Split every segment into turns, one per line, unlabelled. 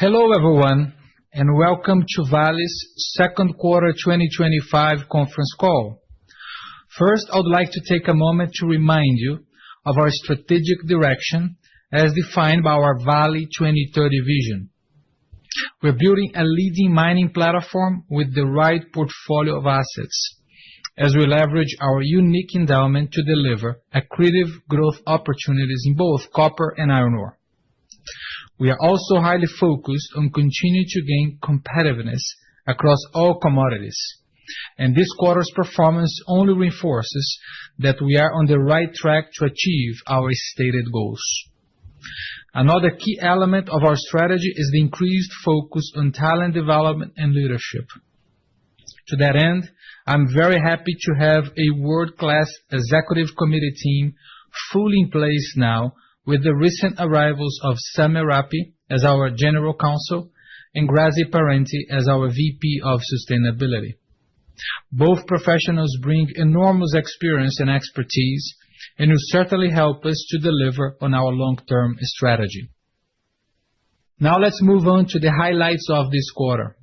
Hello everyone, and welcome to Vale's second quarter 2025 conference call. First, I would like to take a moment to remind you of our strategic direction as defined by our Vale 2030 vision. We're building a leading mining platform with the right portfolio of assets, as we leverage our unique endowment to deliver accretive growth opportunities in both copper and iron ore. We are also highly focused on continuing to gain competitiveness across all commodities, and this quarter's performance only reinforces that we are on the right track to achieve our stated goals. Another key element of our strategy is the increased focus on talent development and leadership. To that end, I'm very happy to have a world-class executive committee team fully in place now, with the recent arrivals of Sam Merapi as our General Counsel and Grazi Parenti as our VP of Sustainability. Both professionals bring enormous experience and expertise and will certainly help us to deliver on our long-term strategy. Now let's move on to the highlights of this quarter.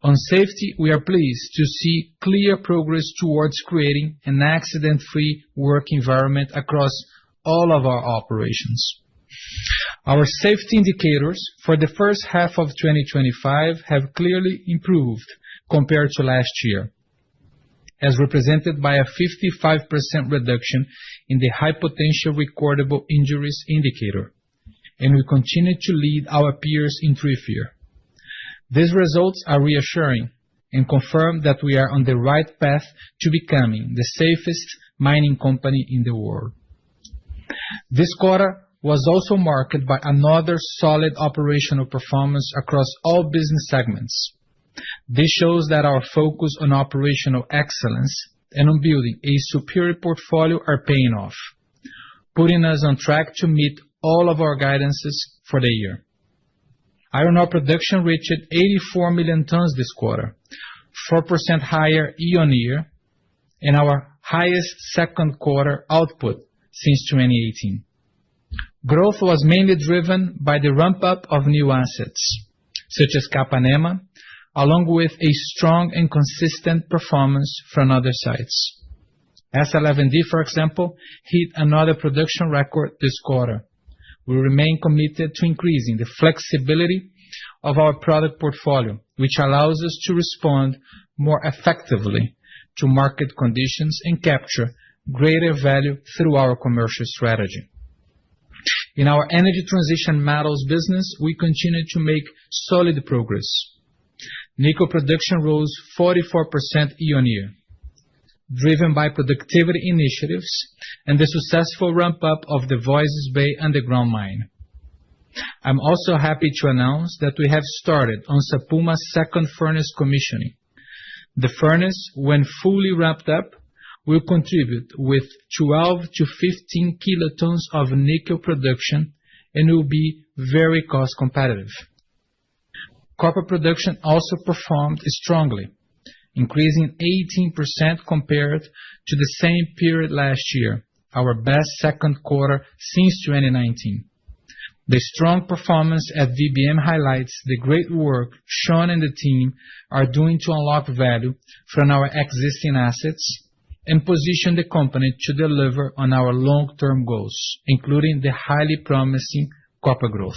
On safety, we are pleased to see clear progress towards creating an accident-free work environment across all of our operations. Our safety indicators for the first half of 2025 have clearly improved compared to last year, as represented by a 55% reduction in the high potential recordable injuries indicator, and we continue to lead our peers in TRIFR. These results are reassuring and confirm that we are on the right path to becoming the safest mining company in the world. This quarter was also marked by another solid operational performance across all business segments. This shows that our focus on operational excellence and on building a superior portfolio are paying off, putting us on track to meet all of our guidances for the year. Iron ore production reached 84 million tons this quarter, 4% higher year-on-year, and our highest second quarter output since 2018. Growth was mainly driven by the ramp-up of new assets, such as Capanema, along with a strong and consistent performance from other sites. S11D, for example, hit another production record this quarter. We remain committed to increasing the flexibility of our product portfolio, which allows us to respond more effectively to market conditions and capture greater value through our commercial strategy. In our energy transition metals business, we continue to make solid progress. Nickel production rose 44% year-on-year, driven by productivity initiatives and the successful ramp-up of the Voisey's Bay underground mine. I'm also happy to announce that we have started on Sapuma's second furnace commissioning. The furnace, when fully ramped up, will contribute with 12 to 15 kilotons of nickel production and will be very cost competitive. Copper production also performed strongly, increasing 18% compared to the same period last year, our best second quarter since 2019. The strong performance at VBM highlights the great work Sean and the team are doing to unlock value from our existing assets and position the company to deliver on our long-term goals, including the highly promising copper growth.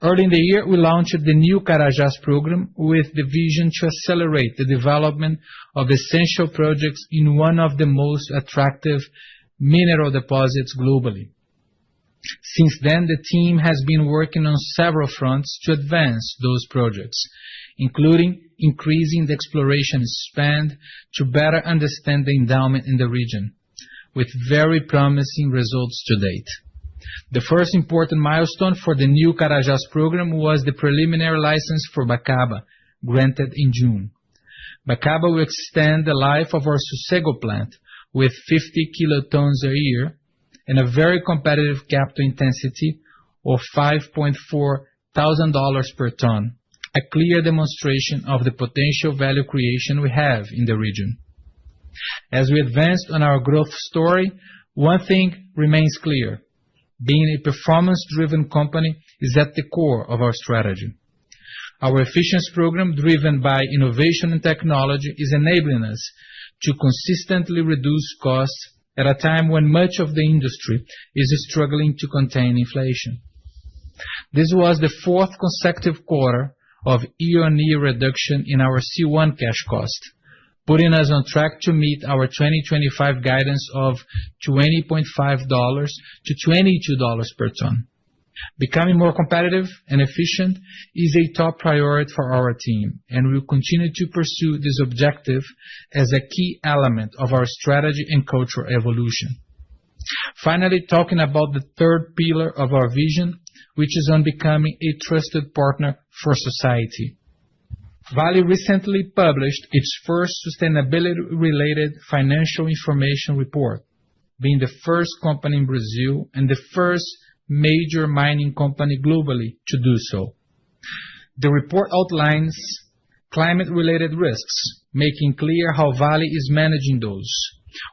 Early in the year, we launched the new Carajás program with the vision to accelerate the development of essential projects in one of the most attractive mineral deposits globally. Since then, the team has been working on several fronts to advance those projects, including increasing the exploration spend to better understand the endowment in the region, with very promising results to date. The first important milestone for the new Carajás program was the preliminary license for Bacaba, granted in June. Bacaba will extend the life of our Sossego plant with 50 kilotons a year and a very competitive capital intensity of $5.4 thousand per ton, a clear demonstration of the potential value creation we have in the region. As we advance on our growth story, one thing remains clear. being a performance-driven company is at the core of our strategy. Our efficiency program, driven by innovation and technology, is enabling us to consistently reduce costs at a time when much of the industry is struggling to contain inflation. This was the fourth consecutive quarter of year-on-year reduction in our C1 cash cost, putting us on track to meet our 2025 guidance of $20.5 to $22 per ton. Becoming more competitive and efficient is a top priority for our team, and we will continue to pursue this objective as a key element of our strategy and cultural evolution. Finally, talking about the third pillar of our vision, which is on becoming a trusted partner for society. Vale recently published its first sustainability-related financial information report, being the first company in Brazil and the first major mining company globally to do so. The report outlines climate-related risks, making clear how Vale is managing those,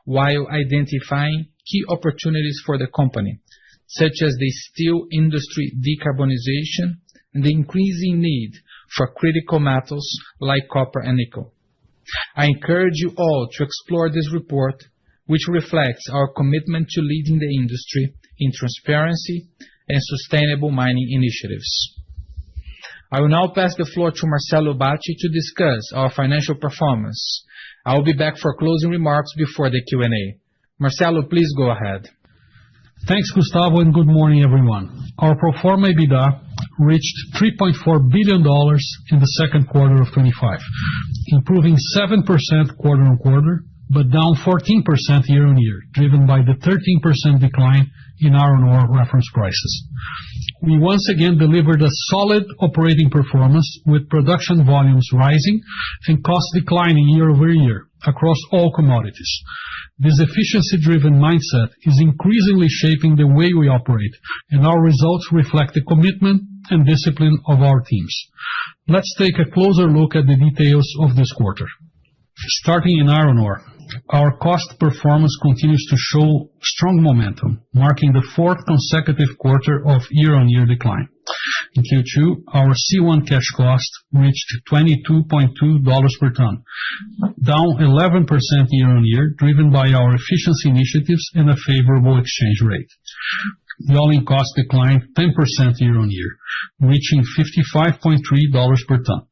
while identifying key opportunities for the company, such as the steel industry decarbonization and the increasing need for critical metals like copper and nickel. I encourage you all to explore this report, which reflects our commitment to leading the industry in transparency and sustainable mining initiatives. I will now pass the floor to Marcelo Bacci to discuss our financial performance. I will be back for closing remarks before the Q&A. Marcelo, please go ahead.
Thanks, Gustavo, and good morning, everyone. Our pro forma EBITDA reached $3.4 billion in the second quarter of 25, improving 7% quarter-on-quarter, but down 14% year-on-year, driven by the 13% decline in iron ore reference prices. We once again delivered a solid operating performance with production volumes rising and costs declining year-over-year across all commodities. This efficiency-driven mindset is increasingly shaping the way we operate, and our results reflect the commitment and discipline of our teams. Let's take a closer look at the details of this quarter. Starting in iron ore, our cost performance continues to show strong momentum, marking the fourth consecutive quarter of year-on-year decline. In Q2, our C1 cash cost reached $22.2 per ton, down 11% year-on-year, driven by our efficiency initiatives and a favorable exchange rate. The all-in cost declined 10% year-on-year, reaching $55.3 per ton.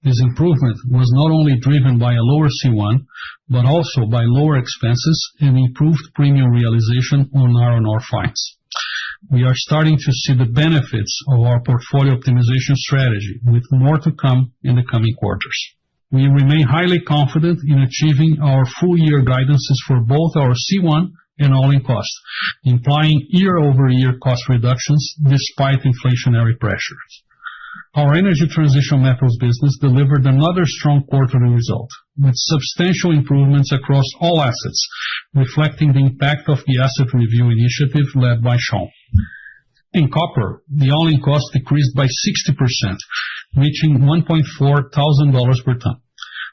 This improvement was not only driven by a lower C1, but also by lower expenses and improved premium realization on iron ore fines. We are starting to see the benefits of our portfolio optimization strategy, with more to come in the coming quarters. We remain highly confident in achieving our full-year guidances for both our C1 and all-in cost, implying year-over-year cost reductions despite inflationary pressures. Our energy transition metals business delivered another strong quarterly result, with substantial improvements across all assets, reflecting the impact of the asset review initiative led by Sean. In copper, the all-in cost decreased by 60%, reaching $1,400 per ton.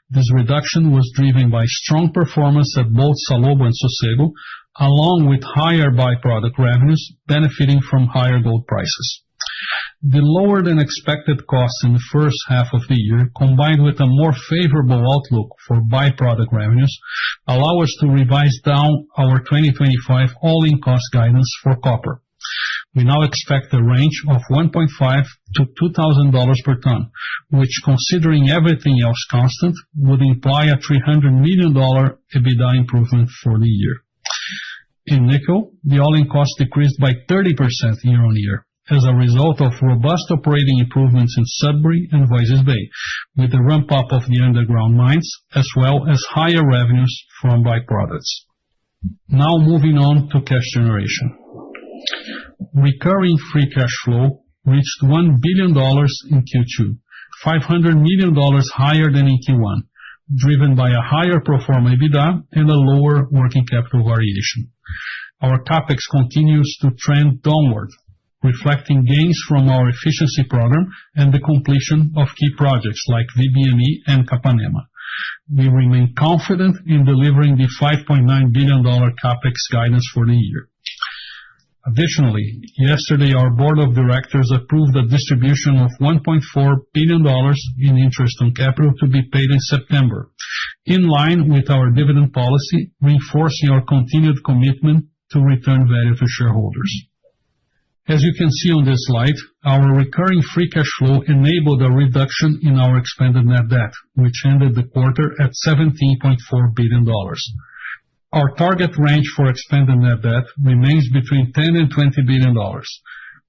This reduction was driven by strong performance at both Salobo and Sossego, along with higher byproduct revenues benefiting from higher gold prices. The lower-than-expected costs in the first half of the year, combined with a more favorable outlook for byproduct revenues, allow us to revise down our 2025 all-in cost guidance for copper. We now expect a range of $1,500 to $2,000 per ton, which, considering everything else constant, would imply a $300 million EBITDA improvement for the year. In nickel, the all-in cost decreased by 30% year-on-year, as a result of robust operating improvements in Sudbury and Voisey's Bay, with the ramp-up of the underground mines, as well as higher revenues from byproducts. Now moving on to cash generation. Recurring free cash flow reached $1 billion in Q2, $500 million higher than in Q1, driven by a higher pro forma EBITDA and a lower working capital variation. Our CapEx continues to trend downward, reflecting gains from our efficiency program and the completion of key projects like VBME and Capanema. We remain confident in delivering the $5.9 billion CapEx guidance for the year. Additionally, yesterday our board of directors approved a distribution of $1.4 billion in interest on capital to be paid in September, in line with our dividend policy, reinforcing our continued commitment to return value to shareholders. As you can see on this slide, our recurring free cash flow enabled a reduction in our expanded net debt, which ended the quarter at $17.4 billion. Our target range for expanded net debt remains between $10 and $20 billion.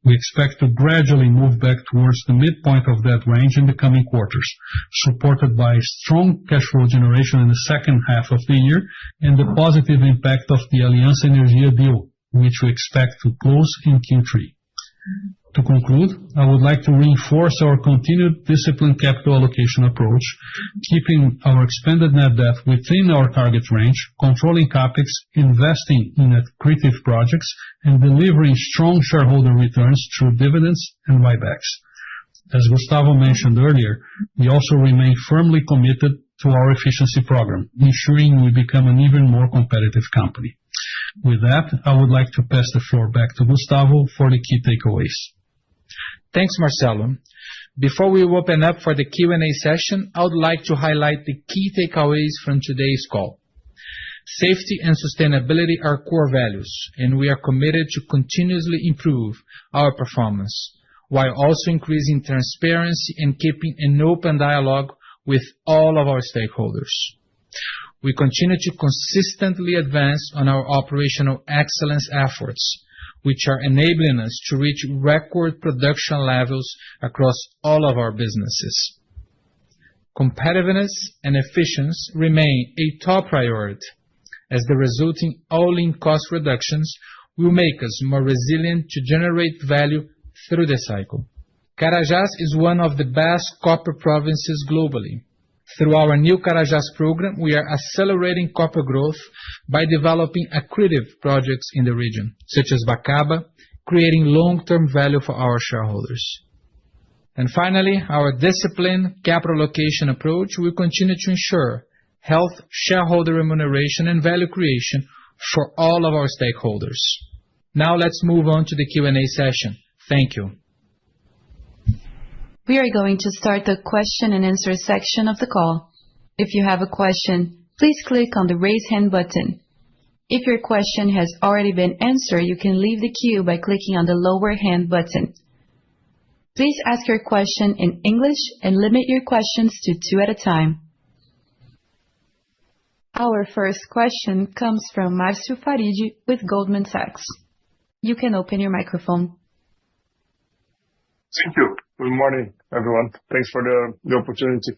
We expect to gradually move back towards the midpoint of that range in the coming quarters, supported by strong cash flow generation in the second half of the year and the positive impact of the Aliança Energia deal, which we expect to close in Q3. To conclude, I would like to reinforce our continued disciplined capital allocation approach, keeping our expanded net debt within our target range, controlling CapEx, investing in accretive projects, and delivering strong shareholder returns through dividends and buybacks. As Gustavo mentioned earlier, we also remain firmly committed to our efficiency program, ensuring we become an even more competitive company. With that, I would like to pass the floor back to Gustavo for the key takeaways.
Thanks, Marcelo. Before we open up for the Q&A session, I would like to highlight the key takeaways from today's call. Safety and sustainability are core values, and we are committed to continuously improve our performance, while also increasing transparency and keeping an open dialogue with all of our stakeholders. We continue to consistently advance on our operational excellence efforts, which are enabling us to reach record production levels across all of our businesses. Competitiveness and efficiency remain a top priority, as the resulting all-in cost reductions will make us more resilient to generate value through the cycle. Carajás is one of the best copper provinces globally. Through our new Carajás program, we are accelerating copper growth by developing accretive projects in the region, such as Bacaba, creating long-term value for our shareholders. And finally, our disciplined capital allocation approach will continue to ensure health, shareholder remuneration, and value creation for all of our stakeholders. Now let's move on to the Q&A session. Thank you.
We are going to start the question and answer section of the call. If you have a question, please click on the raise hand button. If your question has already been answered, you can leave the queue by clicking on the lower hand button. Please ask your question in English and limit your questions to 2 at a time. Our first question comes from Marcio Farid with Goldman Sachs. You can open your microphone.
Thank you. Good morning, everyone. Thanks for the opportunity.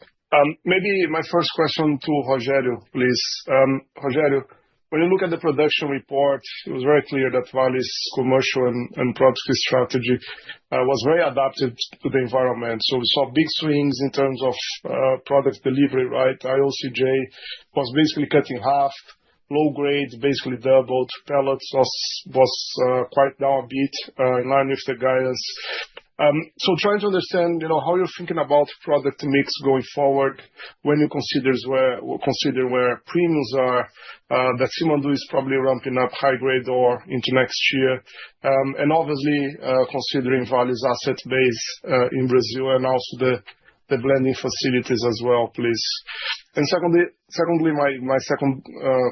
Maybe my first question to Rogério, please. Rogério, when you look at the production report, it was very clear that Vale's commercial and product strategy was very adapted to the environment. So we saw big swings in terms of product delivery, right? IOCJ was basically cutting half, low grade basically doubled, pellets was quite down a bit, in line with the guidance. So trying to understand, how you're thinking about product mix going forward when you consider where premiums are, that Simandou is probably ramping up high grade ore into next year, and obviously considering Vale's asset base in Brazil and also the blending facilities as well, please. And secondly, my second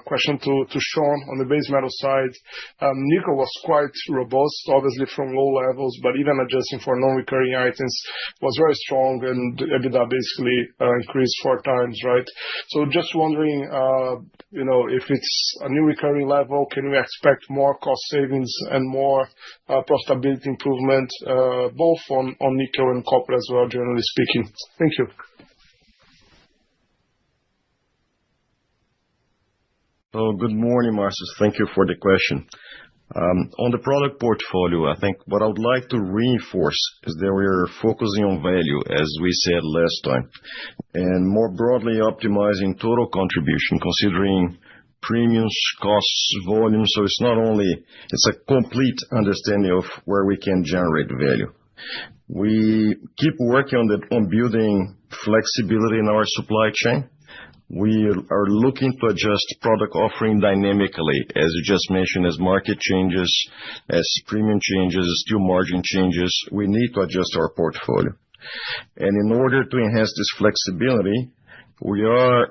question to Sean on the base metal side. Nickel was quite robust, obviously from low levels, but even adjusting for non-recurring items was very strong, and EBITDA basically increased 4 times, right? So just wondering, if it's a new recurring level, can we expect more cost savings and more profitability improvement, both on nickel and copper as well, generally speaking? Thank you.
So good morning, Marcus. Thank you for the question. On the product portfolio, I think what I would like to reinforce is that we are focusing on value, as we said last time, and more broadly optimizing total contribution, considering premiums, costs, volume. So it's a complete understanding of where we can generate value. We keep working on building flexibility in our supply chain. we are looking to adjust product offering dynamically, as you just mentioned, as market changes, as premium changes, as steel margin changes, we need to adjust our portfolio. And in order to enhance this flexibility, we are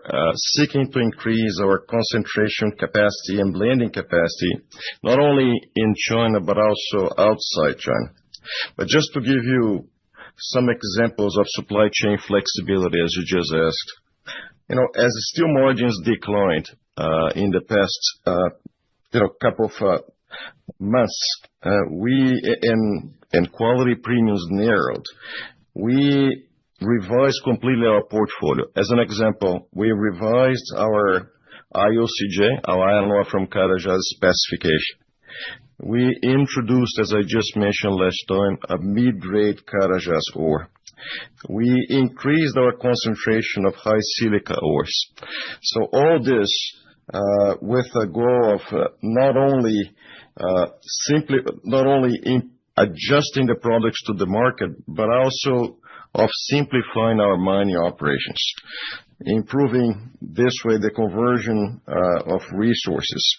seeking to increase our concentration capacity and blending capacity, not only in China, but also outside China. But just to give you some examples of supply chain flexibility, as you just asked, as steel margins declined in the past couple of months, and quality premiums narrowed, we revised completely our portfolio. As an example, we revised our IOCJ, our iron ore from Carajás specification. We introduced, as I just mentioned last time, a mid-grade Carajás ore. We increased our concentration of high silica ores. So all this with a goal of not only adjusting the products to the market, but also of simplifying our mining operations, improving this way the conversion of resources.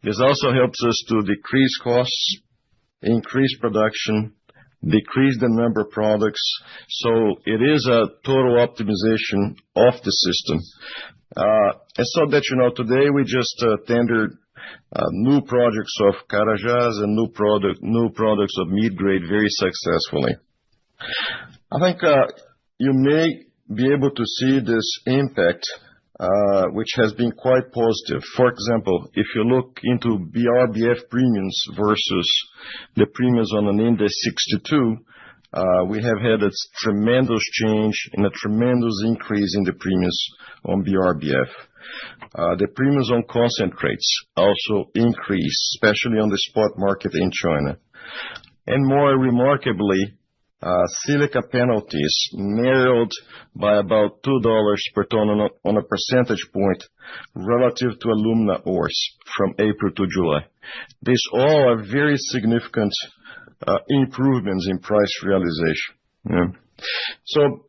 This also helps us to decrease costs, increase production, decrease the number of products. So it is a total optimization of the system. And so that today we just tendered new projects of Carajás and new products of mid-grade very successfully. I think you may be able to see this impact, which has been quite positive. For example, if you look into BRBF premiums versus the premiums on an index 62, we have had a tremendous change and a tremendous increase in the premiums on BRBF. The premiums on concentrates also increased, especially on the spot market in China. And more remarkably, silica penalties narrowed by about $2 per ton on a percentage point relative to alumina ores from April to July. These all are very significant improvements in price realization. Yeah. So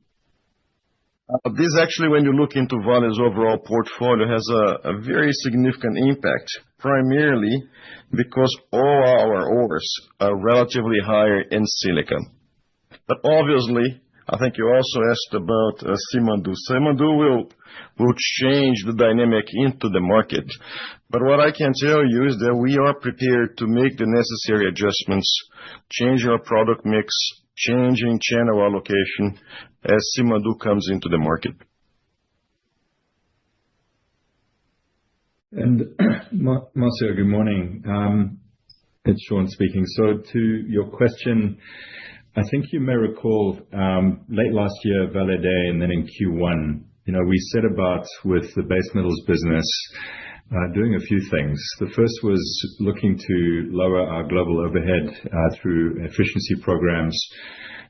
this actually, when you look into Vale's overall portfolio, has a very significant impact, primarily because all our ores are relatively higher in silica. But obviously, I think you also asked about Simandou. Simandou will change the dynamic into the market. But what I can tell you is that we are prepared to make the necessary adjustments, change our product mix, changing channel allocation as Simandou comes into the market.
And Marcio, good morning. It's Sean speaking. So to your question, I think you may recall late last year, Vale Day, and then in Q1, we set about with the base metals business doing a few things. The first was looking to lower our global overhead through efficiency programs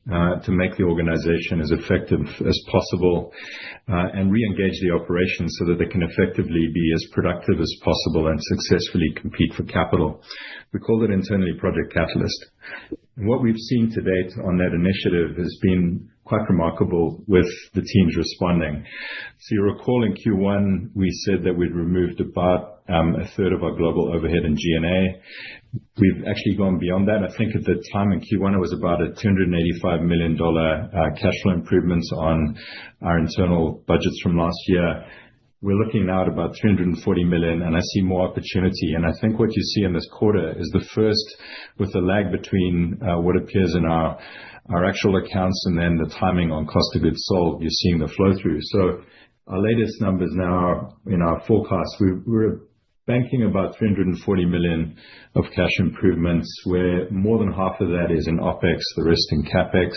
to make the organization as effective as possible and re-engage the operations so that they can effectively be as productive as possible and successfully compete for capital. We call it internally Project Catalyst. And what we've seen to date on that initiative has been quite remarkable with the teams responding. So you recall in Q1, we said that we'd removed about a third of our global overhead in G&A. We've actually gone beyond that. I think at the time in Q1, it was about a $285 million cash flow improvements on our internal budgets from last year. We're looking now at about $340 million, and I see more opportunity. And I think what you see in this quarter is the first with the lag between what appears in our actual accounts and then the timing on cost of goods sold. You're seeing the flow through. So our latest numbers now in our forecast, we're banking about $340 million of cash improvements, where more than half of that is in OPEX, the rest in CAPEX.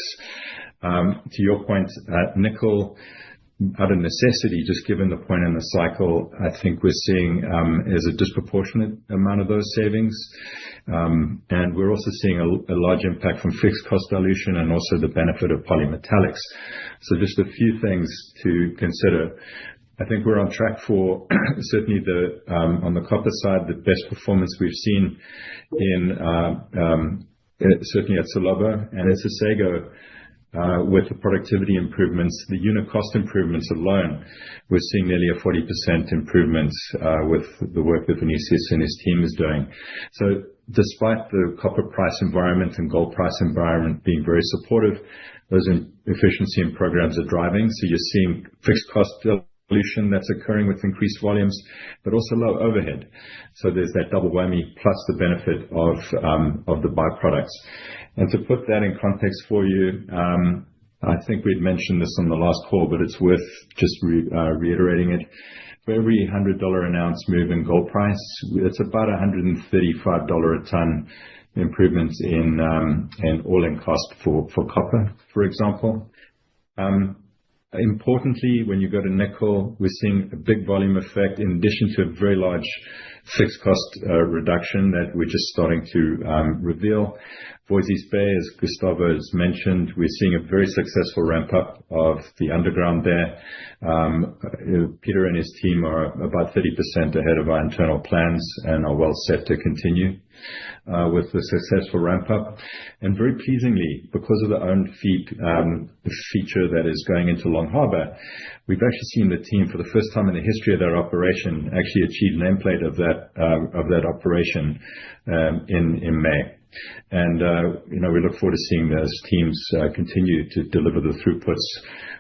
To your point, nickel, out of necessity, just given the point in the cycle, I think we're seeing is a disproportionate amount of those savings. And we're also seeing a large impact from fixed cost dilution and also the benefit of polymetallics. So just a few things to consider. I think we're on track for certainly on the copper side, the best performance we've seen in certainly at Salobo and at Sossego. with the productivity improvements, the unit cost improvements alone, we're seeing nearly a 40% improvement with the work that Vinicius and his team is doing. So despite the copper price environment and gold price environment being very supportive, those efficiency and programs are driving. So you're seeing fixed cost dilution that's occurring with increased volumes, but also low overhead. So there's that double whammy plus the benefit of the byproducts. And to put that in context for you, I think we'd mentioned this on the last call, but it's worth just reiterating it. For every $100 an ounce move in gold price, it's about $135 a ton improvements in all-in cost for copper, for example. Importantly, when you go to nickel, we're seeing a big volume effect in addition to a very large fixed cost reduction that we're just starting to reveal. Voisey's Bay, as Gustavo has mentioned, we're seeing a very successful ramp up of the underground there. Peter and his team are about 30% ahead of our internal plans and are well set to continue with the successful ramp up. And very pleasingly, because of the own feed feature that is going into Long Harbour, we've actually seen the team for the first time in the history of their operation actually achieve nameplate of that operation in May. And we look forward to seeing those teams continue to deliver the throughputs,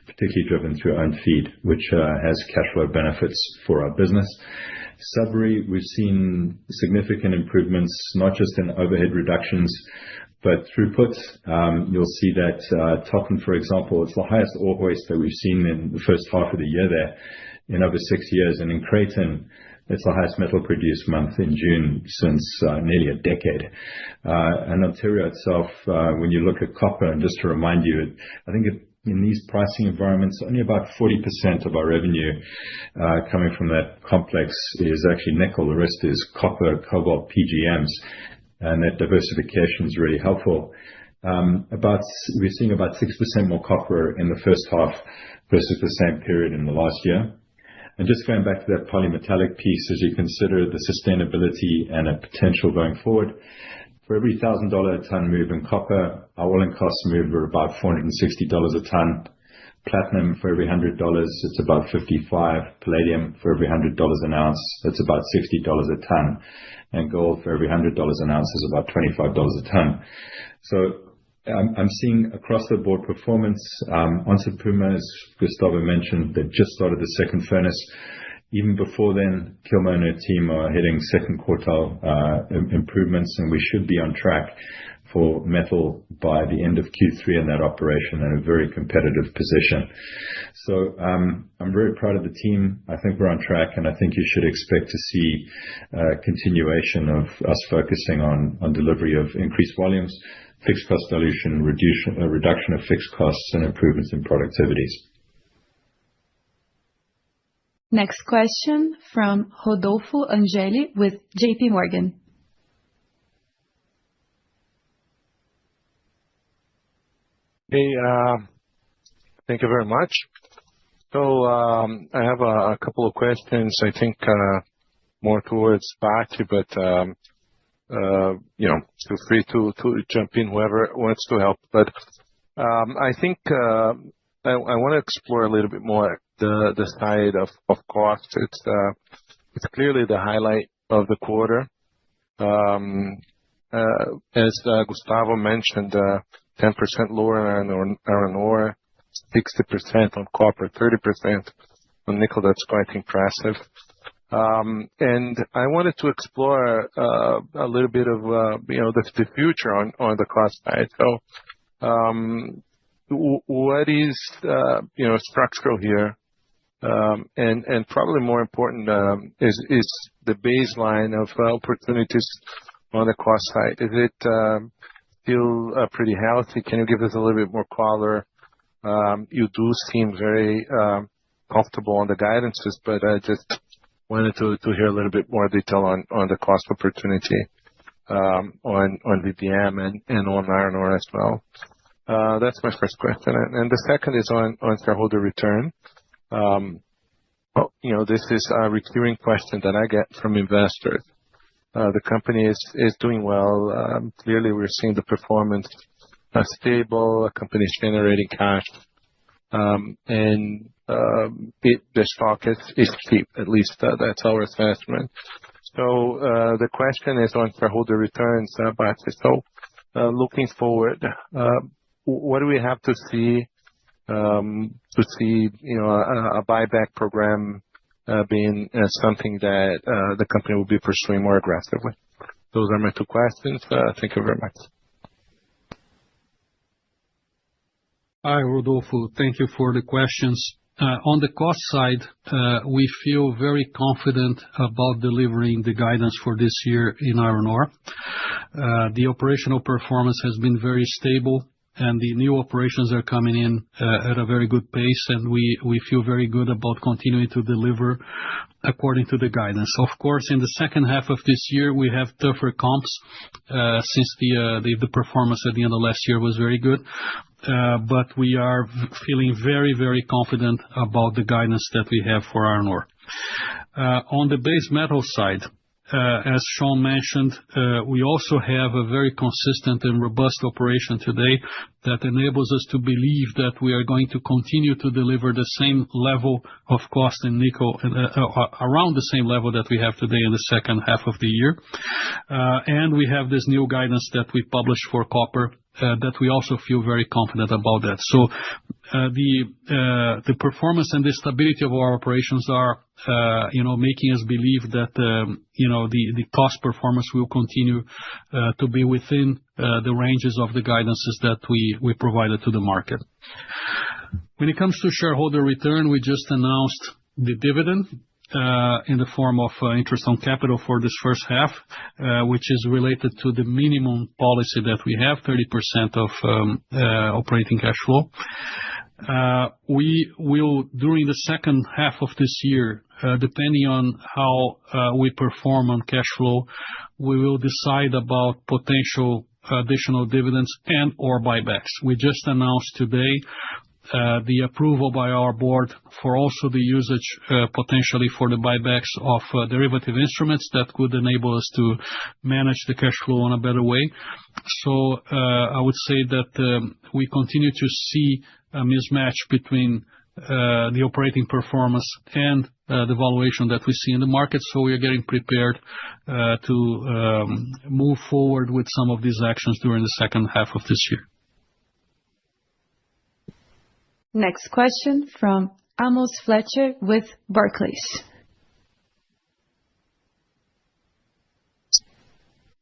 particularly driven through own feed, which has cash flow benefits for our business. Sudbury, we've seen significant improvements, not just in overhead reductions, but throughput. You'll see that Totten, for example, it's the highest ore hoist that we've seen in the first half of the year there in over 6 years. And in Creighton, it's the highest metal produced month in June since nearly a decade. And Ontario itself, when you look at copper, and just to remind you, I think in these pricing environments, only about 40% of our revenue coming from that complex is actually nickel. The rest is copper, cobalt, PGMs, and that diversification is really helpful. We're seeing about 6% more copper in the first half versus the same period in the last year. And just going back to that polymetallic piece, as you consider the sustainability and a potential going forward, for every $1,000 a ton move in copper, our all-in costs move are about $460 a ton. Platinum, for every $100, it's about $55. Palladium, for every $100 an ounce, it's about $60 a ton. And gold, for every $100 an ounce, is about $25 a ton. So I'm seeing across the board performance. Onset Puma, as Gustavo mentioned, they've just started the second furnace. Even before then, Kilmer and her team are hitting second quartile improvements, and we should be on track for metal by the end of Q3 in that operation in a very competitive position. So I'm very proud of the team. I think we're on track, and I think you should expect to see continuation of us focusing on delivery of increased volumes, fixed cost dilution, reduction of fixed costs, and improvements in productivities.
Next question from Rodolfo Angeli with JP Morgan.
Hey, thank you very much. So I have a couple of questions, I think more towards Bati, but feel free to jump in, whoever wants to help. But I think I want to explore a little bit more the side of cost. It's clearly the highlight of the quarter. As Gustavo mentioned, 10% lower on iron ore, 60% on copper, 30% on nickel. That's quite impressive. And I wanted to explore a little bit of the future on the cost side. So what is structural here, and probably more important is the baseline of opportunities on the cost side. Is it still pretty healthy? Can you give us a little bit more color? You do seem very comfortable on the guidances, but I just wanted to hear a little bit more detail on the cost opportunity on VBM and on iron ore as well. That's my first question. And the second is on shareholder return. This is a recurring question that I get from investors. The company is doing well. Clearly, we're seeing the performance stable, a company is generating cash, and the stock is cheap. At least that's our assessment. So the question is on shareholder returns, Baptiste. So looking forward, what do we have to see a buyback program being something that the company will be pursuing more aggressively? Those are my two questions. Thank you very much.
Hi, Rodolfo. Thank you for the questions. On the cost side, we feel very confident about delivering the guidance for this year in iron ore. The operational performance has been very stable, and the new operations are coming in at a very good pace, and we feel very good about continuing to deliver according to the guidance. Of course, in the second half of this year, we have tougher comps since the performance at the end of last year was very good. But we are feeling very, very confident about the guidance that we have for iron ore. On the base metal side, as Sean mentioned, we also have a very consistent and robust operation today that enables us to believe that we are going to continue to deliver the same level of cost in nickel, around the same level that we have today in the second half of the year. And we have this new guidance that we published for copper that we also feel very confident about that. So the performance and the stability of our operations are making us believe that the cost performance will continue to be within the ranges of the guidances that we provided to the market. When it comes to shareholder return, we just announced the dividend in the form of interest on capital for this first half, which is related to the minimum policy that we have, 30% of operating cash flow. We will, during the second half of this year, depending on how we perform on cash flow, we will decide about potential additional dividends and or buybacks. We just announced today the approval by our board for also the usage potentially for the buybacks of derivative instruments that could enable us to manage the cash flow in a better way. So I would say that we continue to see a mismatch between the operating performance and the valuation that we see in the market. So we are getting prepared to move forward with some of these actions during the second half of this year.
Next question from Amos Fletcher with Barclays.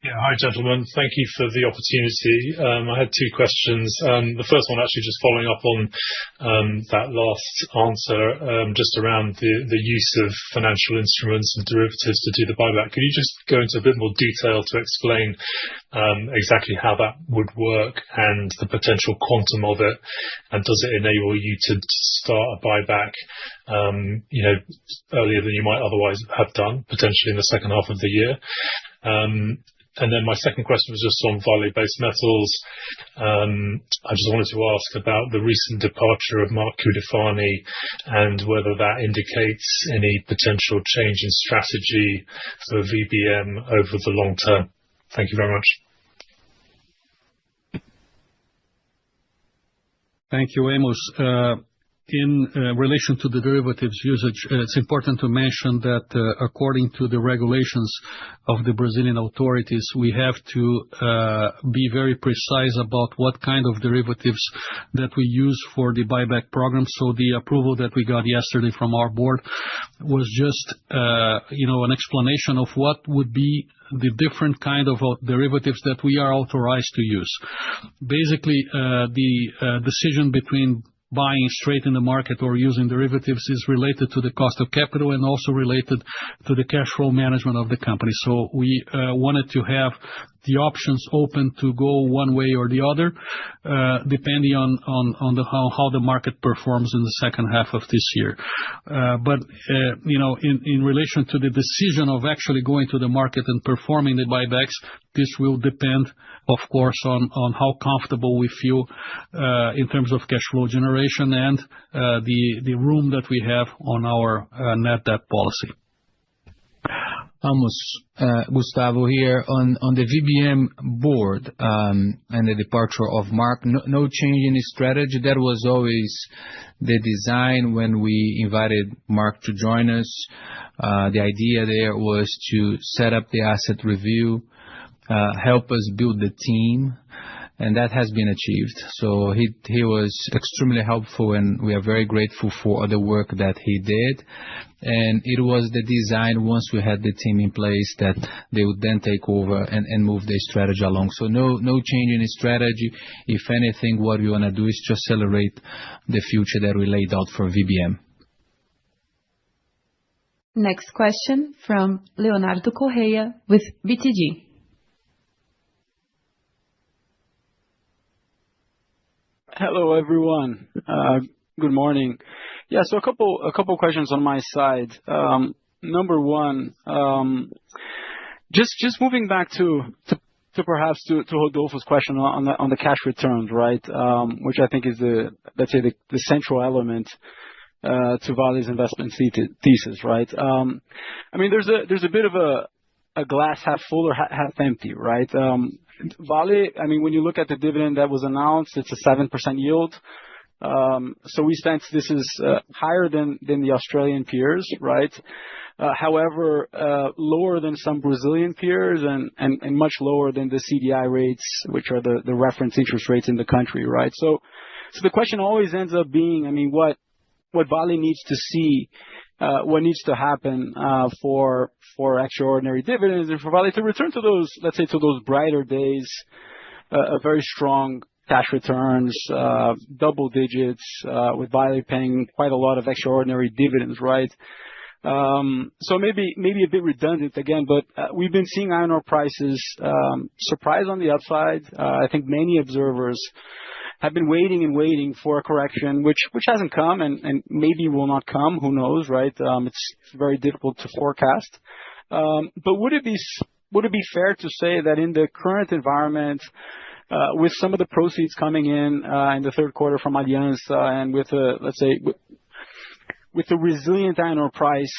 Yeah, hi gentlemen. Thank you for the opportunity. I had two questions. The first one actually just following up on that last answer, just around the use of financial instruments and derivatives to do the buyback. Could you just go into a bit more detail to explain exactly how that would work and the potential quantum of it? And does it enable you to start a buyback earlier than you might otherwise have done, potentially in the second half of the year? And then my second question was just on Vale Base Metals. I just wanted to ask about the recent departure of Mark Cutifani and whether that indicates any potential change in strategy for VBM over the long term. Thank you very much.
Thank you, Amos. In relation to the derivatives usage, it's important to mention that according to the regulations of the Brazilian authorities, we have to be very precise about what kind of derivatives that we use for the buyback program. So the approval that we got yesterday from our board was just an explanation of what would be the different kind of derivatives that we are authorized to use. Basically, the decision between buying straight in the market or using derivatives is related to the cost of capital and also related to the cash flow management of the company. So we wanted to have the options open to go one way or the other, depending on how the market performs in the second half of this year. But in relation to the decision of actually going to the market and performing the buybacks, this will depend, of course, on how comfortable we feel in terms of cash flow generation and the room that we have on our net debt policy.
Amos, Gustavo here on the VBM board and the departure of Mark. No change in his strategy. That was always the design when we invited Mark to join us. The idea there was to set up the asset review, help us build the team, and that has been achieved. So he was extremely helpful, and we are very grateful for all the work that he did. And it was the design, once we had the team in place, that they would then take over and move the strategy along. So no change in the strategy. If anything, what we want to do is to accelerate the future that we laid out for VBM.
Next question from Leonardo Correa with BTG.
Hello, everyone. Good morning. Yeah, so a couple questions on my side. Number one, just moving back to perhaps to Rodolfo's question on the cash returns, right? Which I think is let's say the central element to Vale's investment thesis, right? I mean, there's a bit of a glass half full or half empty, right? Vale, I mean, when you look at the dividend that was announced, it's a 7% yield. So we sense this is higher than the Australian peers, right? However, lower than some Brazilian peers and much lower than the CDI rates, which are the reference interest rates in the country, right? So the question always ends up being, I mean, what Vale needs to see, what needs to happen for extraordinary dividends and for Vale to return to those, let's say, to those brighter days, a very strong cash returns, double digits, with Vale paying quite a lot of extraordinary dividends, right? So maybe a bit redundant again, but we've been seeing iron ore prices surprise on the upside. I think many observers have been waiting for a correction, which hasn't come and maybe will not come. Who knows, right? It's very difficult to forecast. But would it be fair to say that in the current environment, with some of the proceeds coming in the third quarter from Aliança and with let's say with the resilient iron ore price,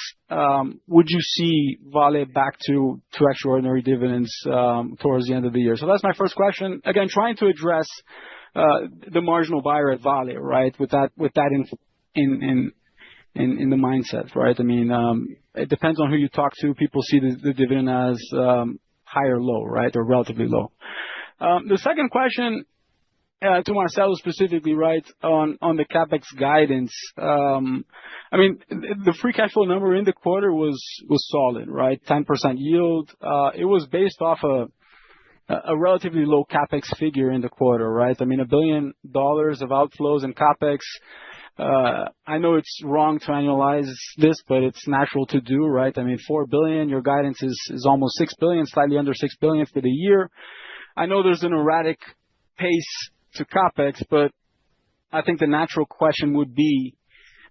would you see Vale back to extraordinary dividends towards the end of the year? So that's my first question. Again, trying to address the marginal buyer at Vale, right? With that in the mindset, right? I mean, it depends on who you talk to. People see the dividend as high or low, right? Or relatively low. The second question to Marcelo specifically, right, on the CapEx guidance. I mean, the free cash flow number in the quarter was solid, right? 10% yield. It was based off a relatively low CapEx figure in the quarter, right? I mean, $1 billion of outflows in CapEx. I know it's wrong to annualize this, but it's natural to do, right? I mean, $4 billion, your guidance is almost $6 billion, slightly under $6 billion for the year. I know there's an erratic pace to CapEx, but I think the natural question would be,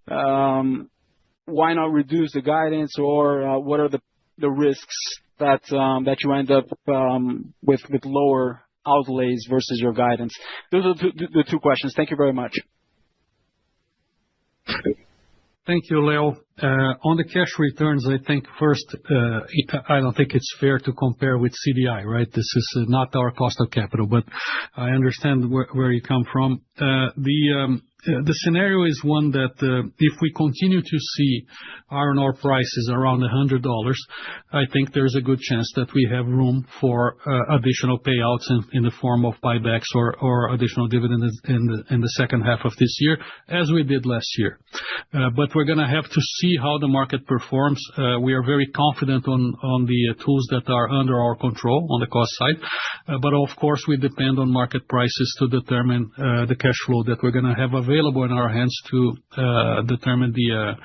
why not reduce the guidance, or what are the risks that you end up with lower outlays versus your guidance? Those are the two questions. Thank you very much.
Thank you, Leo. On the cash returns, I think first, I don't think it's fair to compare with CDI, right? This is not our cost of capital, but I understand where you come from. The scenario is one that if we continue to see iron ore prices around $100, I think there's a good chance that we have room for additional payouts in the form of buybacks or additional dividends in the second half of this year, as we did last year. But we're going to have to see how the market performs. We are very confident on the tools that are under our control on the cost side. But of course, we depend on market prices to determine the cash flow that we're going to have available in our hands to determine the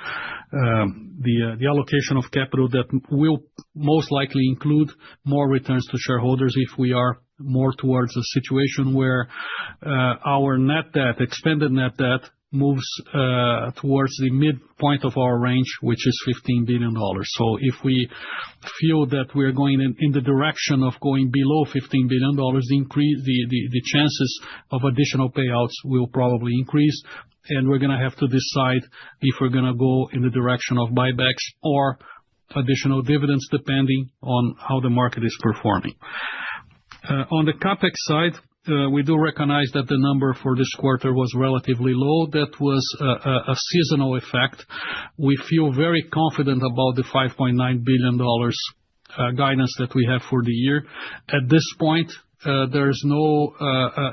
allocation of capital that will most likely include more returns to shareholders if we are more towards a situation where our net debt, expanded net debt, moves towards the midpoint of our range, which is $15 billion. So if we feel that we're going in the direction of going below $15 billion, the chances of additional payouts will probably increase, and we're going to have to decide if we're going to go in the direction of buybacks or additional dividends depending on how the market is performing. On the CapEx side, we do recognize that the number for this quarter was relatively low. That was a seasonal effect. We feel very confident about the $5.9 billion guidance that we have for the year. At this point, there's no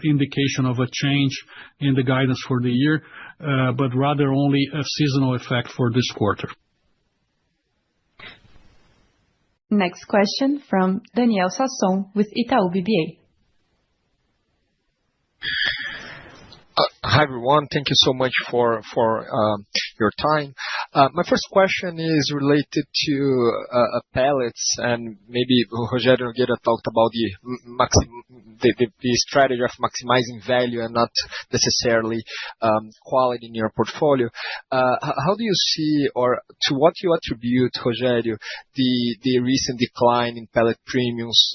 indication of a change in the guidance for the year, but rather only a seasonal effect for this quarter.
Next question from Daniel Sasson with Itaú BBA.
Hi, everyone. Thank you so much for your time. My first question is related to pellets, and maybe Rogério Nogueira talked about the strategy of maximizing value and not necessarily quality in your portfolio. How do you see, or to what you attribute, Rogério, the recent decline in pellet premiums?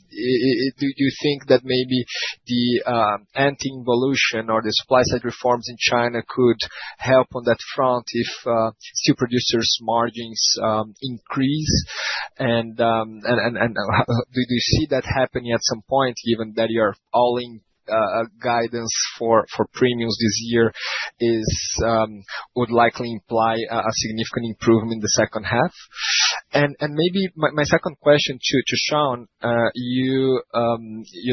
Do you think that maybe the anti-involution or the supply side reforms in China could help on that front if steel producers' margins increase? And do you see that happening at some point, given that your all-in guidance for premiums this year would likely imply a significant improvement in the second half? And maybe my second question to Shaun, you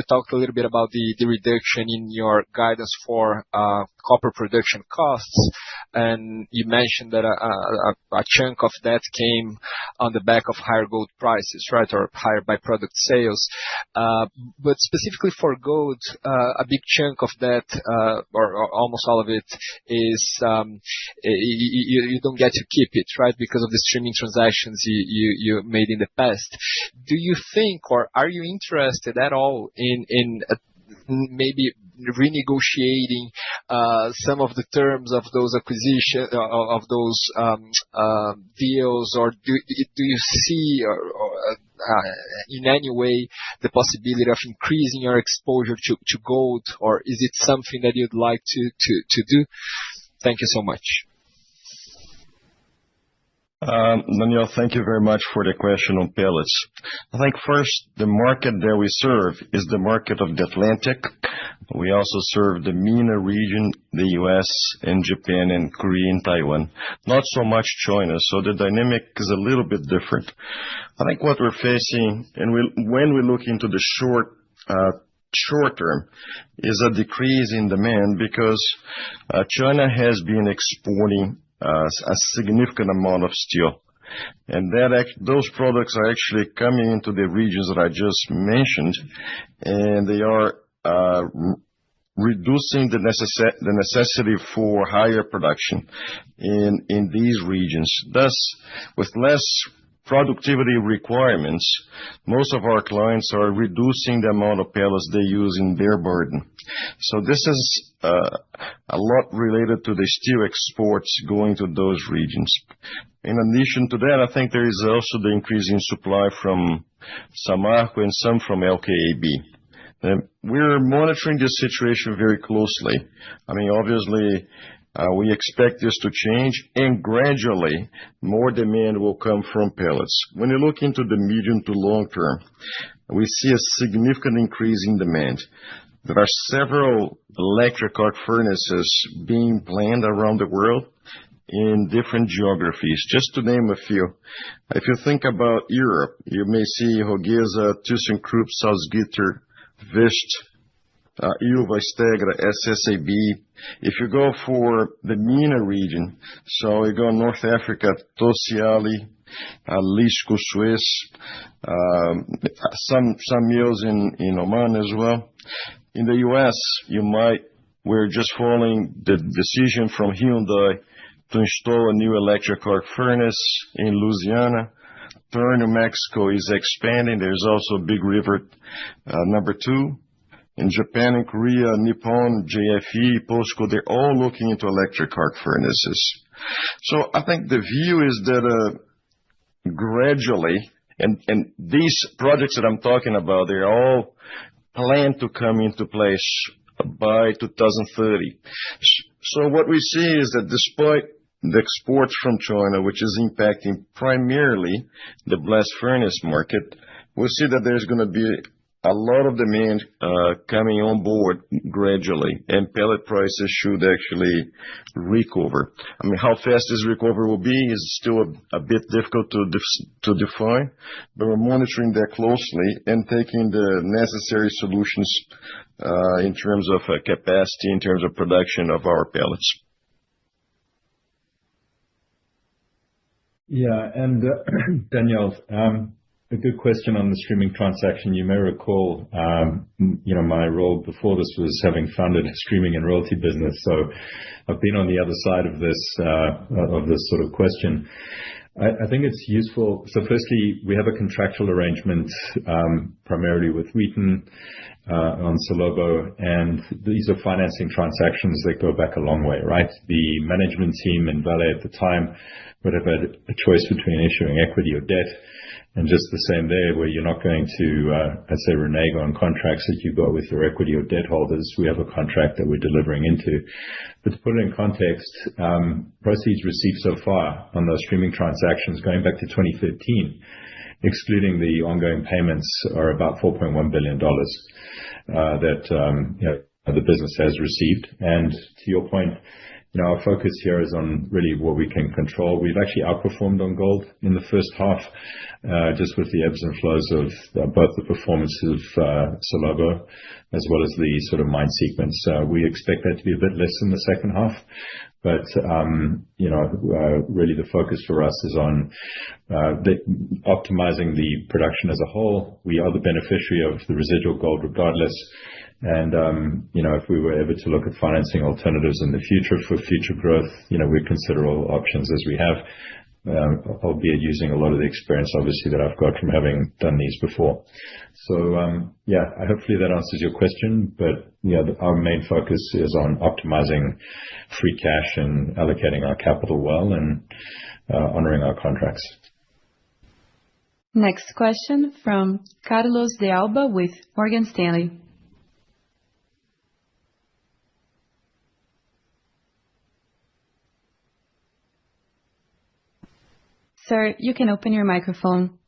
talked a little bit about the reduction in your guidance for copper production costs, and you mentioned that a chunk of that came on the back of higher gold prices, right, or higher byproduct sales. But specifically for gold, a big chunk of that, or almost all of it, is you don't get to keep it, right, because of the streaming transactions you made in the past. Do you think, or are you interested at all in maybe renegotiating some of the terms of those acquisitions, of those deals, or do you see in any way the possibility of increasing your exposure to gold, or is it something that you'd like to do? Thank you so much.
Daniel, thank you very much for the question on pellets. I think first, the market that we serve is the market of the Atlantic. We also serve the MENA region, the US, and Japan, and Korea, and Taiwan. Not so much China, so the dynamic is a little bit different. I think what we're facing, and when we look into the short term, is a decrease in demand because China has been exporting a significant amount of steel. And those products are actually coming into the regions that I just mentioned, and they are reducing the necessity for higher production in these regions. Thus, with less productivity requirements, most of our clients are reducing the amount of pellets they use in their burden. So this is a lot related to the steel exports going to those regions. In addition to that, I think there is also the increase in supply from Samarco and some from LKAB. We're monitoring this situation very closely. I mean, obviously, we expect this to change, and gradually more demand will come from pellets. When you look into the medium to long term, we see a significant increase in demand. There are several electric arc furnaces being planned around the world in different geographies. Just to name a few, if you think about Europe, you may see Hogeza, ThyssenKrupp, Salzgitter, Vist, Ilva, Stegra, SSAB. If you go for the MENA region, so you go North Africa, Tosyali, Lisco, Swiss, some mills in Oman as well. In the US, we're just following the decision from Hyundai to install a new electric arc furnace in Louisiana. Turn, New Mexico is expanding. There's also Big River #2. In Japan and Korea, Nippon, JFE, POSCO, they're all looking into electric arc furnaces. So I think the view is that gradually, and these projects that I'm talking about, they're all planned to come into place by 2030. So what we see is that despite the exports from China, which is impacting primarily the blast furnace market, we'll see that there's going to be a lot of demand coming on board gradually, and pellet prices should actually recover. I mean, how fast this recovery will be is still a bit difficult to define, but we're monitoring that closely and taking the necessary solutions in terms of capacity, in terms of production of our pellets.
Yeah, and Danielle, a good question on the streaming transaction. You may recall, my role before this was having founded a streaming and royalty business. So I've been on the other side of this sort of question. I think it's useful. So firstly, we have a contractual arrangement primarily with Wheaton on Salobo, and these are financing transactions that go back a long way, right? The management team in Vale at the time would have had a choice between issuing equity or debt. And just the same there, where you're not going to, I'd say, renege on contracts that you've got with your equity or debt holders. We have a contract that we're delivering into. But to put it in context, proceeds received so far on those streaming transactions going back to 2013, excluding the ongoing payments, are about $4.1 billion that the business has received. And to your point, our focus here is on really what we can control. We've actually outperformed on gold in the first half, just with the ebbs and flows of both the performance of Salobo as well as the sort of mine sequence. We expect that to be a bit less in the second half. But, really the focus for us is on optimizing the production as a whole. We are the beneficiary of the residual gold regardless. And, if we were ever to look at financing alternatives in the future for future growth, we'd consider all options as we have, albeit using a lot of the experience, obviously, that I've got from having done these before. So, hopefully that answers your question. But, our main focus is on optimizing free cash and allocating our capital well and honoring our contracts.
Next question from Carlos de Alba with Morgan Stanley. Sir, you can open your microphone.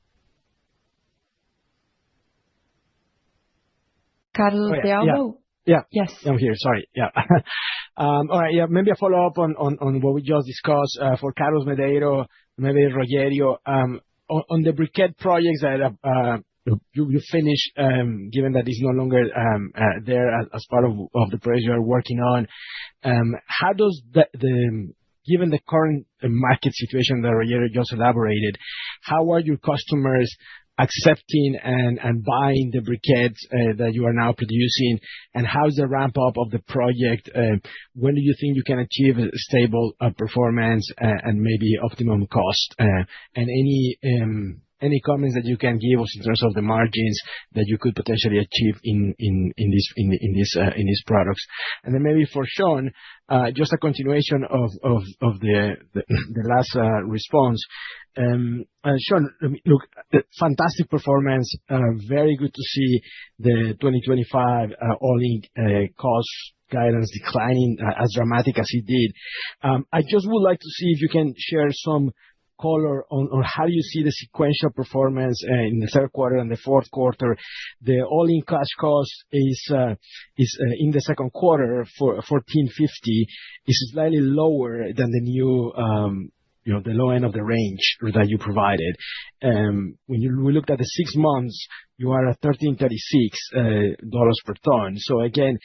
Carlos de Alba?
Yeah.
Yes.
I'm here. Sorry. Yeah. All right. Yeah. Maybe a follow-up on what we just discussed for Carlos Medeiros, maybe Rogerio. On the briquette projects that you finished, given that it's no longer there as part of the project you are working on, how does given the current market situation that Rogerio just elaborated, how are your customers accepting and buying the briquettes that you are now producing, and how's the ramp up of the project? When do you think you can achieve a stable performance and maybe optimum cost? And any comments that you can give us in terms of the margins that you could potentially achieve in these products? And then maybe for Sean, just a continuation of the last response. Sean, look, fantastic performance. Very good to see the 2025 all-in cost guidance declining as dramatic as it did. I just would like to see if you can share some color on how you see the sequential performance in the third quarter and the fourth quarter. The all-in cash cost is in the second quarter for 1450 is slightly lower than the new the low end of the range that you provided. When we looked at the 6 months, you are at $13.36 per ton. So again,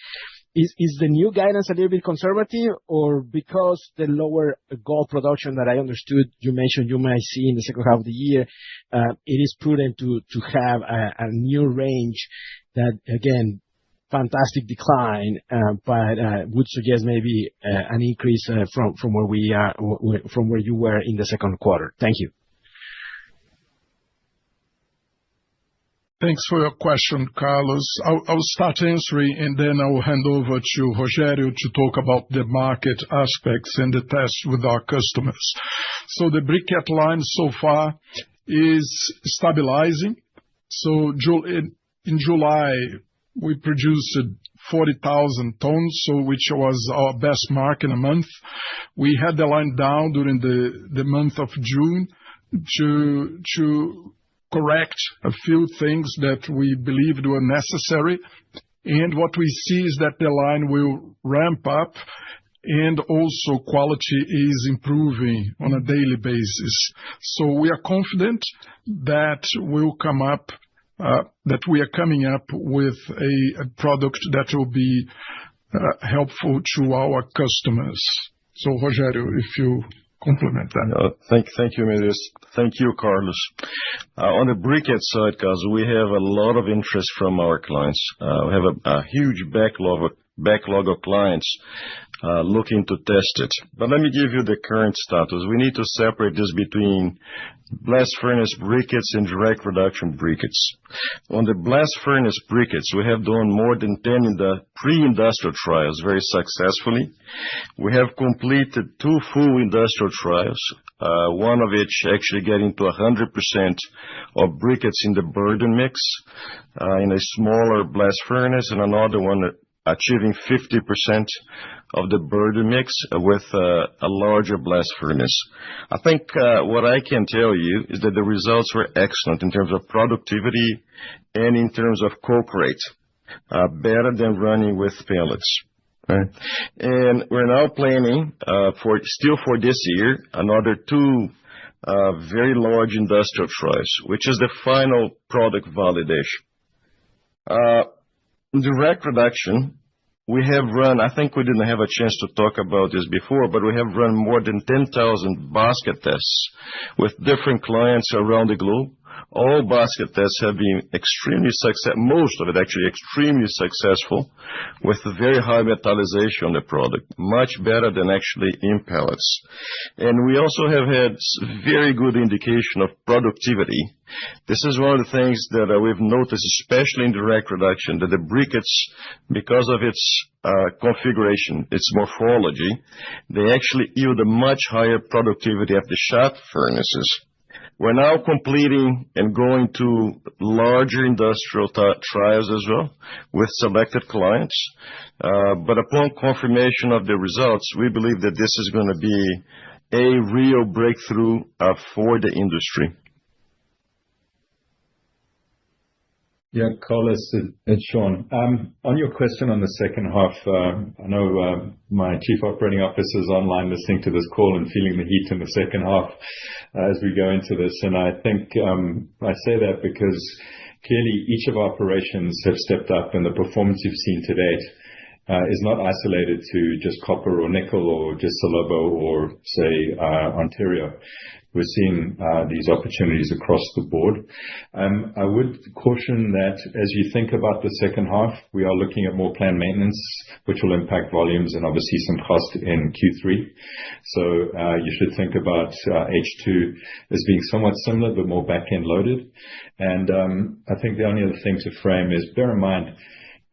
is the new guidance a little bit conservative, or because the lower gold production that I understood you mentioned you might see in the second half of the year, it is prudent to have a new range that, again, fantastic decline, but would suggest maybe an increase from where you were in the second quarter. Thank you.
Thanks for your question, Carlos. I'll start answering, and then I will hand over to Rogerio to talk about the market aspects and the tests with our customers. So the briquette line so far is stabilizing. So in July, we produced 40,000 tons, which was our best mark in a month. We had the line down during the month of June to correct a few things that we believed were necessary. And what we see is that the line will ramp up, and also quality is improving on a daily basis. So we are confident that we are coming up with a product that will be helpful to our customers. So, Rogério, if you complement that.
Thank you, Mendes. Thank you, Carlos. On the briquette side, guys, we have a lot of interest from our clients. We have a huge backlog of clients looking to test it. But let me give you the current status. We need to separate this between blast furnace briquettes and direct reduction briquettes. On the blast furnace briquettes, we have done more than 10 in the pre-industrial trials very successfully. We have completed 2 full industrial trials, one of which actually getting to 100% of briquettes in the burden mix in a smaller blast furnace, and another one achieving 50% of the burden mix with a larger blast furnace. I think what I can tell you is that the results were excellent in terms of productivity and in terms of coke rate, better than running with pellets. Right? And we're now planning for this year another 2 very large industrial trials, which is the final product validation. Direct reduction, we have run, I think we didn't have a chance to talk about this before, but we have run more than 10,000 basket tests with different clients around the globe. All basket tests have been extremely successful, most of it actually extremely successful, with very high metallization on the product, much better than actually in pellets. And we also have had very good indication of productivity. This is one of the things that we've noticed, especially in direct reduction, that the briquettes, because of its configuration, its morphology, they actually yield a much higher productivity of the shaft furnaces. We're now completing and going to larger industrial trials as well with selected clients. But upon confirmation of the results, we believe that this is going to be a real breakthrough for the industry.
Yeah, Carlos, it's Sean. On your question on the second half, I know my Chief Operating Officer is online listening to this call and feeling the heat in the second half as we go into this. And I think I say that because clearly each of our operations have stepped up, and the performance you've seen to date is not isolated to just copper or nickel or just Salobo or, say, Ontario. We're seeing these opportunities across the board. I would caution that as you think about the second half, we are looking at more planned maintenance, which will impact volumes and obviously some cost in Q3. So you should think about H2 as being somewhat similar, but more back-end loaded. And I think the only other thing to frame is bear in mind,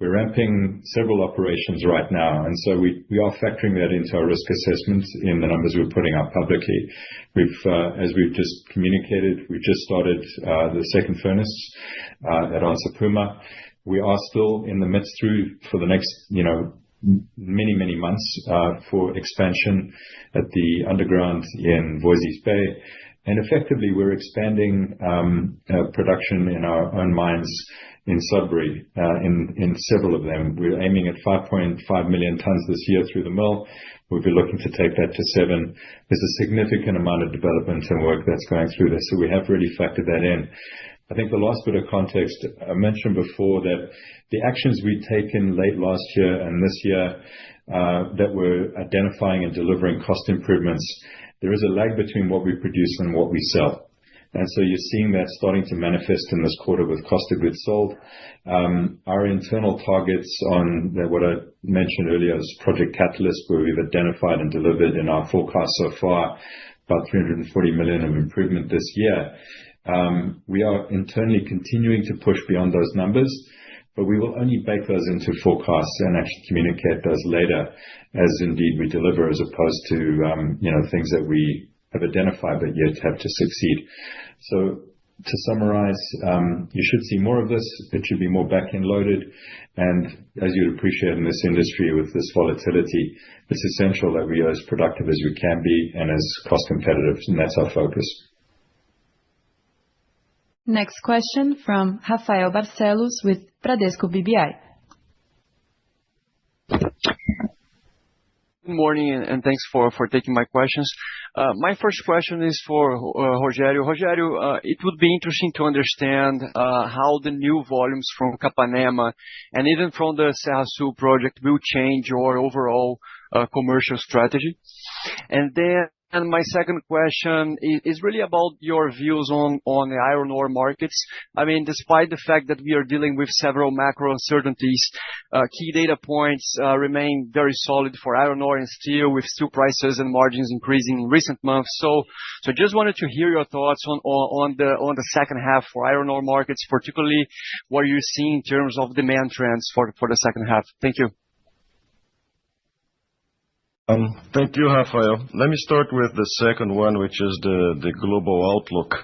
we're ramping several operations right now, and so we are factoring that into our risk assessments in the numbers we're putting out publicly. As we've just communicated, we've just started the second furnace at Onça Puma. We are still in the midst for the next, many months for expansion at the underground in Voisey's Bay. And effectively, we're expanding production in our own mines in Sudbury, in several of them. We're aiming at 5.5 million tons this year through the mill. We'll be looking to take that to 7. There's a significant amount of development and work that's going through this, so we have really factored that in. I think the last bit of context, I mentioned before that the actions we'd taken late last year and this year that we're identifying and delivering cost improvements, there is a lag between what we produce and what we sell. And so you're seeing that starting to manifest in this quarter with cost of goods sold. Our internal targets on what I mentioned earlier as Project Catalyst, where we've identified and delivered in our forecast so far about $340 million of improvement this year. We are internally continuing to push beyond those numbers, but we will only bake those into forecasts and actually communicate those later as indeed we deliver, as opposed to things that we have identified but yet have to succeed. So To summarize, you should see more of this. It should be more back-end loaded. And as you'd appreciate in this industry with this volatility, it's essential that we are as productive as we can be and as cost competitive. And that's our focus.
Next question from Rafael Barcelos with Bradesco BBI.
Good morning, and thanks for taking my questions. My first question is for Rogério. Rogério, it would be interesting to understand how the new volumes from Capanema and even from the Serra Sul project will change your overall commercial strategy. And my second question is really about your views on the iron ore markets. I mean, despite the fact that we are dealing with several macro uncertainties, key data points remain very solid for iron ore and steel, with steel prices and margins increasing in recent months. So just wanted to hear your thoughts on the second half for iron ore markets, particularly what you're seeing in terms of demand trends for the second half. Thank you.
Thank you, Rafael. Let me start with the second one, which is the global outlook,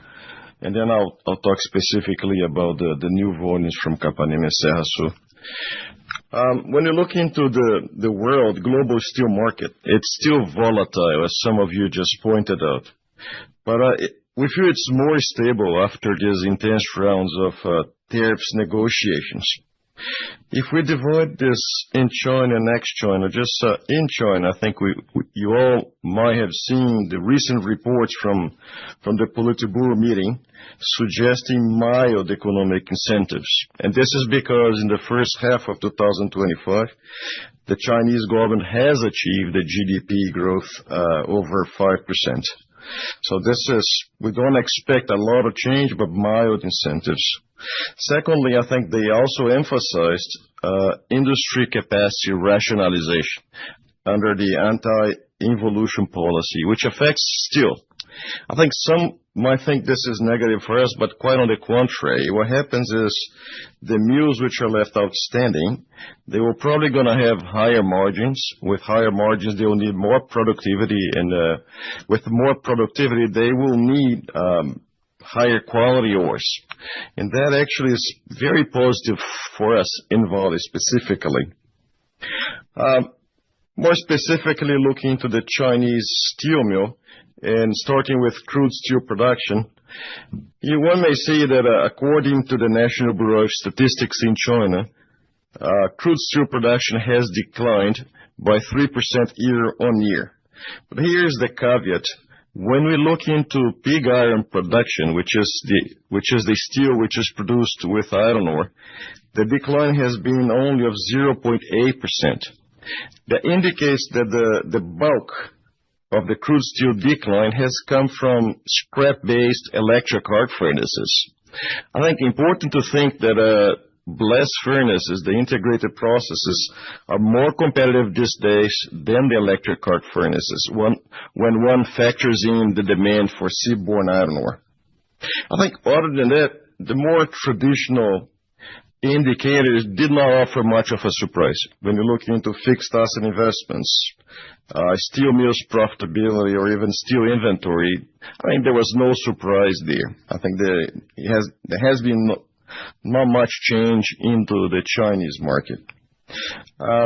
and then I'll talk specifically about the new volumes from Capanema and Serra Sul. When you look into the world global steel market, it's still volatile, as some of you just pointed out. But we feel it's more stable after these intense rounds of tariffs negotiations. If we divide this in China and ex-China, just in China, I think you all might have seen the recent reports from the Politburo meeting suggesting mild economic incentives. And this is because in the first half of 2025, the Chinese government has achieved a GDP growth over 5%. So we don't expect a lot of change, but mild incentives. Secondly, I think they also emphasized industry capacity rationalization under the anti-involution policy, which affects steel. I think some might think this is negative for us, but quite on the contrary. What happens is the mills which are left outstanding, they were probably going to have higher margins. With higher margins, they will need more productivity, and with more productivity, they will need higher quality ores. And that actually is very positive for us in Vale specifically. More specifically, looking into the Chinese steel mill, and starting with crude steel production, one may say that according to the National Bureau of Statistics in China, crude steel production has declined by 3% year on year. But here's the caveat. When we look into pig iron production, which is the steel which is produced with iron ore, the decline has been only of 0.8%. That indicates that the bulk of the crude steel decline has come from scrap-based electric arc furnaces. I think important to think that blast furnaces, the integrated processes, are more competitive these days than the electric arc furnaces when one factors in the demand for seaborne iron ore. I think other than that, the more traditional indicators did not offer much of a surprise. When you look into fixed asset investments, steel mills profitability, or even steel inventory, I think there was no surprise there. I think there has been not much change into the Chinese market.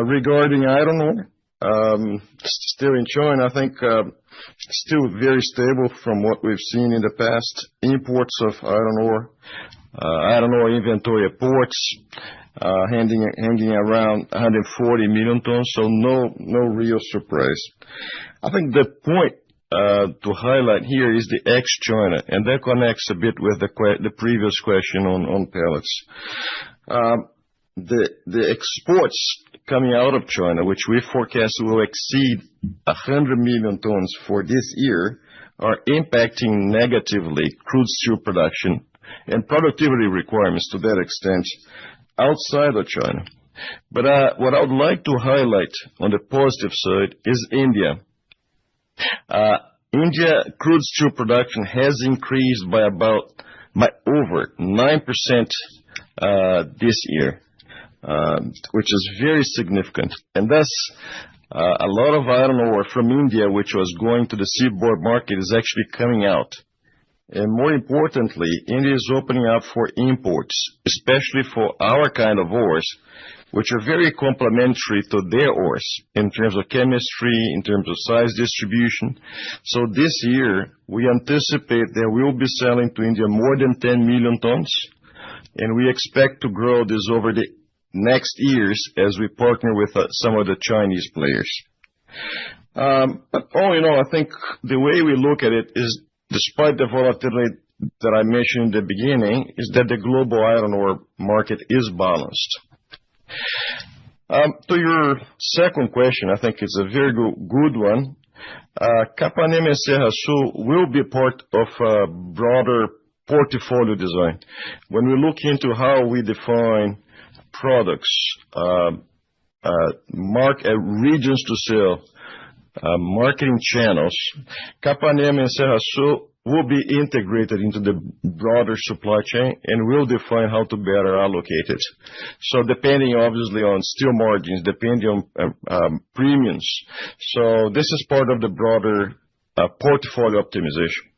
Regarding iron ore, still in China, I think still very stable from what we've seen in the past. Imports of iron ore inventory at ports, hanging around 140 million tons, so no real surprise. I think the point to highlight here is the ex-China, and that connects a bit with the previous question on pellets. The exports coming out of China, which we forecast will exceed 100 million tons for this year, are impacting negatively crude steel production and productivity requirements to that extent outside of China. But what I would like to highlight on the positive side is India. India crude steel production has increased by over 9% this year, which is very significant. And thus, a lot of iron ore from India, which was going to the seaboard market, is actually coming out. And more importantly, India is opening up for imports, especially for our kind of ores, which are very complementary to their ores in terms of chemistry, in terms of size distribution. So this year, we anticipate that we will be selling to India more than 10 million tons, and we expect to grow this over the next years as we partner with some of the Chinese players. But all in all, I think the way we look at it is, despite the volatility that I mentioned in the beginning, is that the global iron ore market is balanced. To your second question, I think it's a very good one. Capanema and Serra Sul will be part of a broader portfolio design. When we look into how we define products, regions to sell, marketing channels, Capanema and Serra Sul will be integrated into the broader supply chain and will define how to better allocate it. So depending obviously on steel margins, depending on premiums. So this is part of the broader portfolio optimization.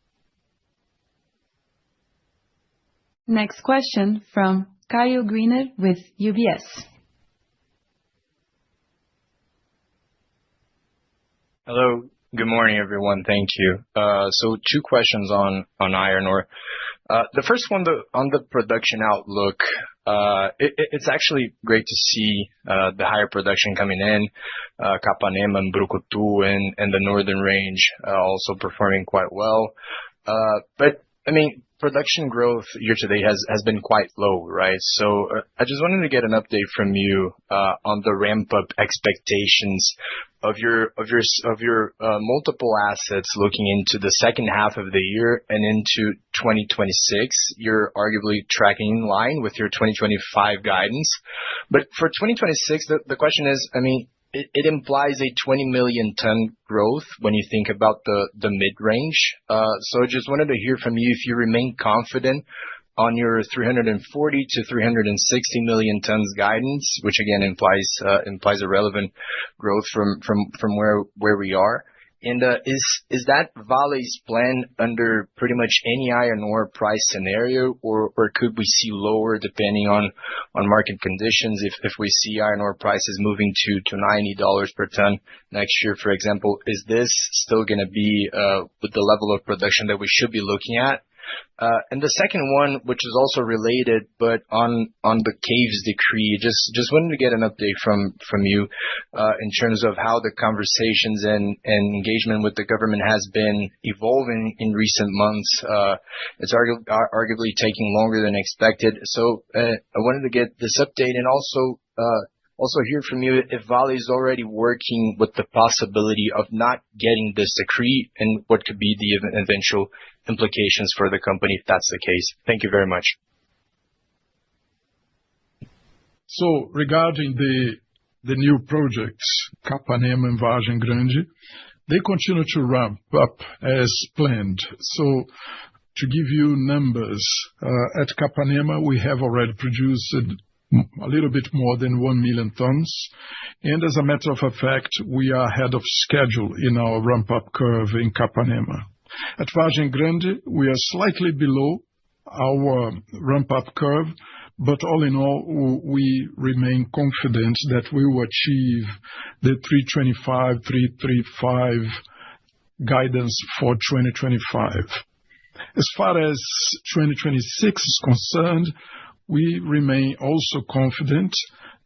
Next question from Caio Greener with UBS.
Hello. Good morning, everyone. Thank you. So 2 questions on iron ore. The first one, on the production outlook, it's actually great to see the higher production coming in, Capanema and Brucutu and the Northern Range also performing quite well. But I mean, production growth year to date has been quite low, right? So I just wanted to get an update from you on the ramp up expectations of your multiple assets looking into the second half of the year and into 2026. You're arguably tracking in line with your 2025 guidance. But for 2026, the question is, I mean, it implies a 20 million ton growth when you think about the mid-range. So I just wanted to hear from you if you remain confident on your 340 to 360 million tons guidance, which again implies a relevant growth from where we are. And is that Vale's plan under pretty much any iron ore price scenario, or could we see lower depending on market conditions if we see iron ore prices moving to $90 per ton next year, for example? Is this still going to be with the level of production that we should be looking at? And the second one, which is also related, but on the caves decree, just wanted to get an update from you in terms of how the conversations and engagement with the government has been evolving in recent months. It's arguably taking longer than expected. So I wanted to get this update and also hear from you if Vale is already working with the possibility of not getting this decree and what could be the eventual implications for the company if that's the case. Thank you very much.
So regarding the new projects, Capanema and Vargem Grande, they continue to ramp up as planned. So to give you numbers, at Capanema, we have already produced a little bit more than 1 million tons. And as a matter of fact, we are ahead of schedule in our ramp-up curve in Capanema. At Vargem Grande, we are slightly below our ramp-up curve, but all in all, we remain confident that we will achieve the 325, 335 guidance for 2025. As far as 2026 is concerned, we remain also confident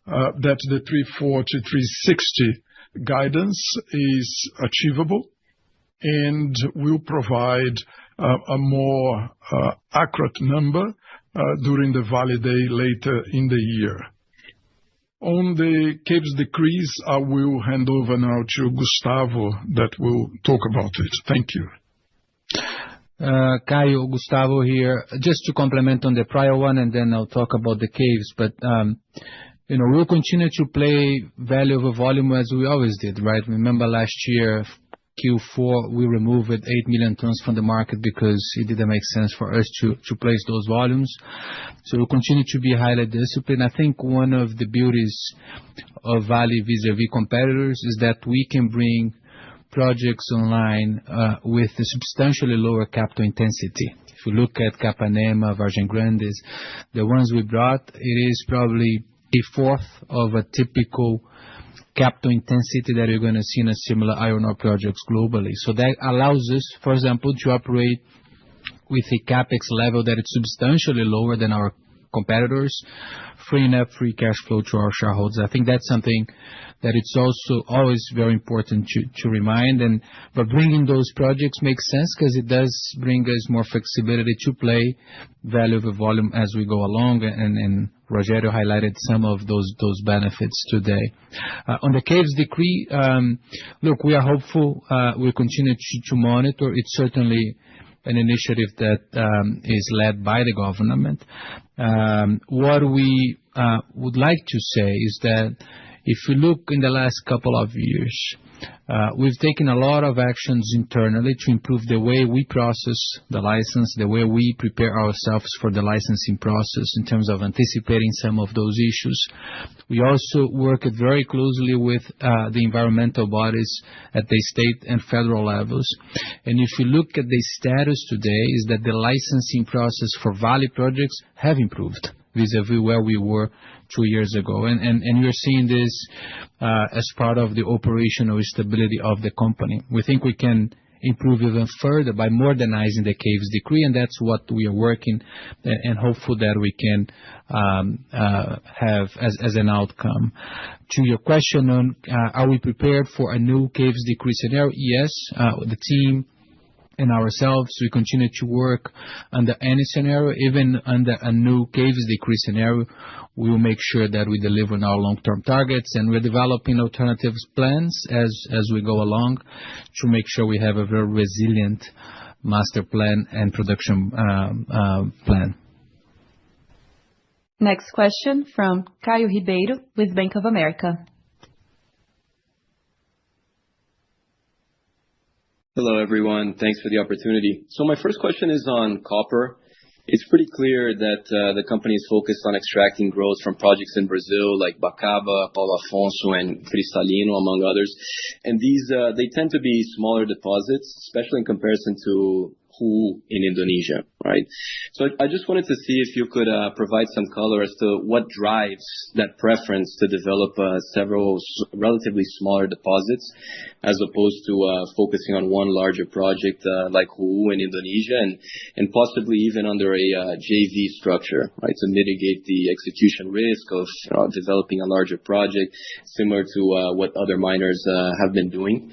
that the 340, 360 guidance is achievable and will provide a more accurate number during the Vale Day later in the year. On the caves decrees, I will hand over now to Gustavo that will talk about it. Thank you.
Caio, Gustavo here. Just to complement on the prior one, and then I'll talk about the caves. But, we'll continue to play value over volume as we always did, right? Remember last year, Q4, we removed 8 million tons from the market because it didn't make sense for us to place those volumes. So we'll continue to be highly disciplined. I think one of the beauties of Vale vis-a-vis competitors is that we can bring projects online with a substantially lower capital intensity. If you look at Capanema, Vargem Grande, the ones we brought, it is probably a fourth of a typical capital intensity that you're going to see in a similar iron ore projects globally. So that allows us, for example, to operate with a capex level that is substantially lower than our competitors, freeing up free cash flow to our shareholders. I think that's something that it's also always very important to remind. But bringing those projects makes sense because it does bring us more flexibility to play value over volume as we go along. And Rogério highlighted some of those benefits today. On the Caves Decree, look, we are hopeful. We'll continue to monitor. It's certainly an initiative that is led by the government. What we would like to say is that if you look in the last couple of years, we've taken a lot of actions internally to improve the way we process the license, the way we prepare ourselves for the licensing process in terms of anticipating some of those issues. We also work very closely with the environmental bodies at the state and federal levels. And if you look at the status today, is that the licensing process for Vale projects have improved vis-a-vis where we were 2 years ago. And you're seeing this as part of the operational stability of the company. We think we can improve even further by modernizing the Caves Decree, and that's what we are working and hopeful that we can have as an outcome. To your question on are we prepared for a new Caves Decree scenario? Yes, the team and ourselves, we continue to work under any scenario, even under a new Caves Decree scenario. We will make sure that we deliver on our long-term targets, and we're developing alternatives plans as we go along to make sure we have a very resilient master plan and production plan.
Next question from Caio Ribeiro with Bank of America.
Hello, everyone. Thanks for the opportunity. So my first question is on copper. It's pretty clear that the company is focused on extracting growth from projects in Brazil like Bacaba, Paulo Afonso, and Cristalino, among others. And these they tend to be smaller deposits, especially in comparison to Rio in Indonesia, right? So I just wanted to see if you could provide some color as to what drives that preference to develop several relatively smaller deposits as opposed to focusing on one larger project like Rio in Indonesia and possibly even under a JV structure, right, to mitigate the execution risk of developing a larger project similar to what other miners have been doing.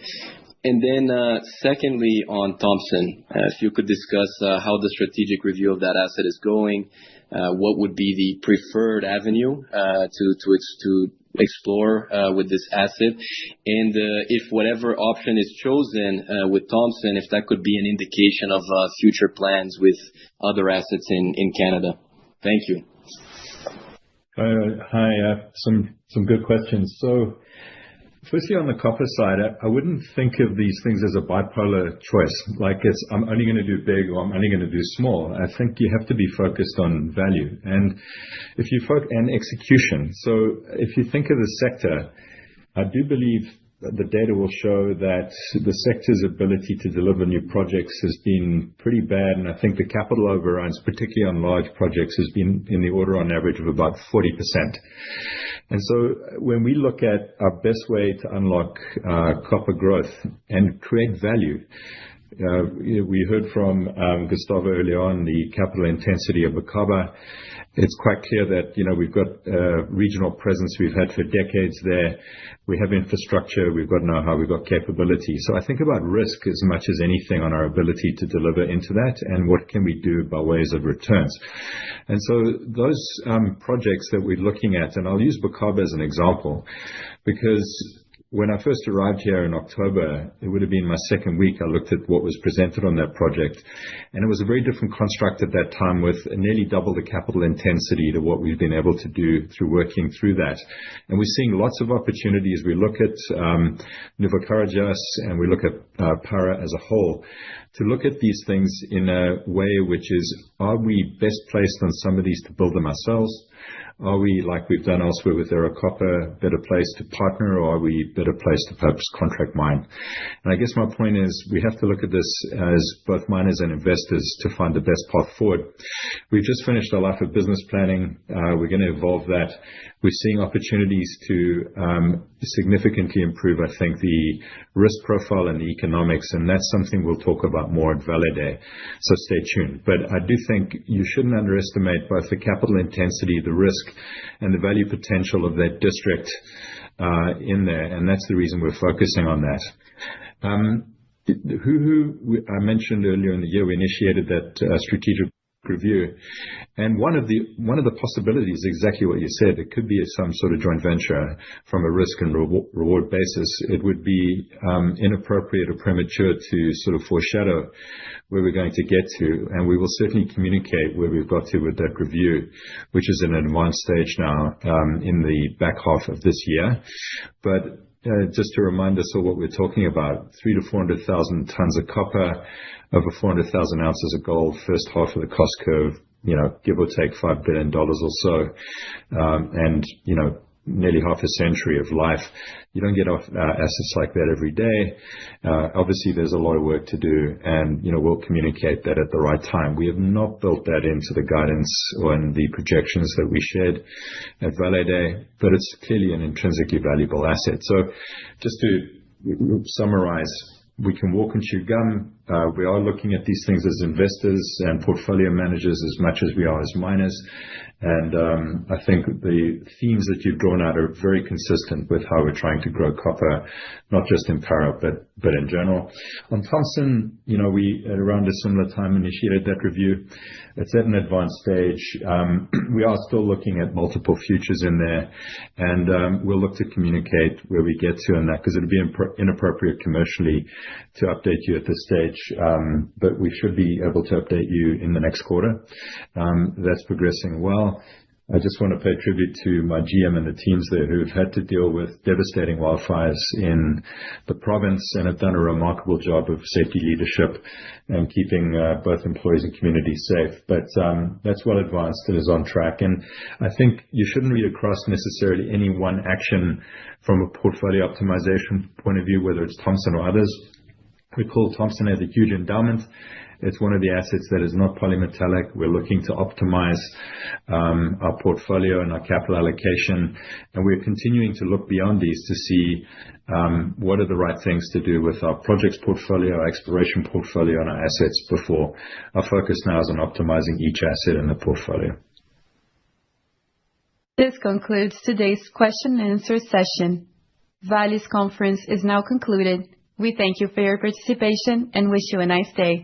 And then secondly, on Thompson, if you could discuss how the strategic review of that asset is going, what would be the preferred avenue to explore with this asset, and if whatever option is chosen with Thompson, if that could be an indication of future plans with other assets in Canada. Thank you.
Hi, some good questions. So firstly, on the copper side, I wouldn't think of these things as a bipolar choice, like I'm only going to do big or I'm only going to do small. I think you have to be focused on value and and execution. So if you think of the sector, I do believe the data will show that the sector's ability to deliver new projects has been pretty bad, and I think the capital overruns, particularly on large projects, has been in the order on average of about 40%. And so when we look at our best way to unlock copper growth and create value, we heard from Gustavo earlier on the capital intensity of Bacaba. It's quite clear that, we've got regional presence we've had for decades there. We have infrastructure, we've got know-how, we've got capability. So I think about risk as much as anything on our ability to deliver into that and what can we do by ways of returns. And so those projects that we're looking at, and I'll use Bacaba as an example, because when I first arrived here in October, it would have been my second week, I looked at what was presented on that project. And it was a very different construct at that time with nearly double the capital intensity to what we've been able to do through working through that. And we're seeing lots of opportunities. We look at Nueva Carajás and we look at Para as a whole to look at these things in a way which is, are we best placed on some of these to build them ourselves? Are we, like we've done elsewhere with Ero Copper, better placed to partner, or are we better placed to perhaps contract mine? And I guess my point is we have to look at this as both miners and investors to find the best path forward. We've just finished our life of business planning. We're going to evolve that. We're seeing opportunities to significantly improve, I think, the risk profile and the economics, and that's something we'll talk about more at Vale Day. So stay tuned. But I do think you shouldn't underestimate both the capital intensity, the risk, and the value potential of that district in there, and that's the reason we're focusing on that. I mentioned earlier in the year we initiated that strategic review, and one of the possibilities is exactly what you said. It could be some sort of joint venture from a risk and reward basis. It would be inappropriate or premature to sort of foreshadow where we're going to get to, and we will certainly communicate where we've got to with that review, which is in an advanced stage now in the back half of this year. But just to remind us of what we're talking about, 300,000 to 400,000 tons of copper, over 400,000 ounces of gold, first half of the cost curve, give or take $5 billion or so, and, nearly half a century of life. You don't get off assets like that every day. Obviously, there's a lot of work to do, and, we'll communicate that at the right time. We have not built that into the guidance or in the projections that we shared at Vale Day, but it's clearly an intrinsically valuable asset. So just to summarize, we can walk and chew gum. We are looking at these things as investors and portfolio managers as much as we are as miners. And I think the themes that you've drawn out are very consistent with how we're trying to grow copper, not just in Para, but in general. On Thompson, we at around a similar time initiated that review. It's at an advanced stage. We are still looking at multiple futures in there, and we'll look to communicate where we get to in that, because it would be inappropriate commercially to update you at this stage. But we should be able to update you in the next quarter. That's progressing well. I just want to pay tribute to my GM and the teams there who've had to deal with devastating wildfires in the province and have done a remarkable job of safety leadership and keeping both employees and communities safe. But that's well advanced and is on track. And I think you shouldn't read across necessarily any one action from a portfolio optimization point of view, whether it's Thompson or others. Recall Thompson has a huge endowment. It's one of the assets that is not polymetallic. We're looking to optimize our portfolio and our capital allocation, and we're continuing to look beyond these to see what are the right things to do with our projects portfolio, our exploration portfolio, and our assets before. Our focus now is on optimizing each asset in the portfolio.
This concludes today's question and answer session. Vale's conference is now concluded. We thank you for your participation and wish you a nice day.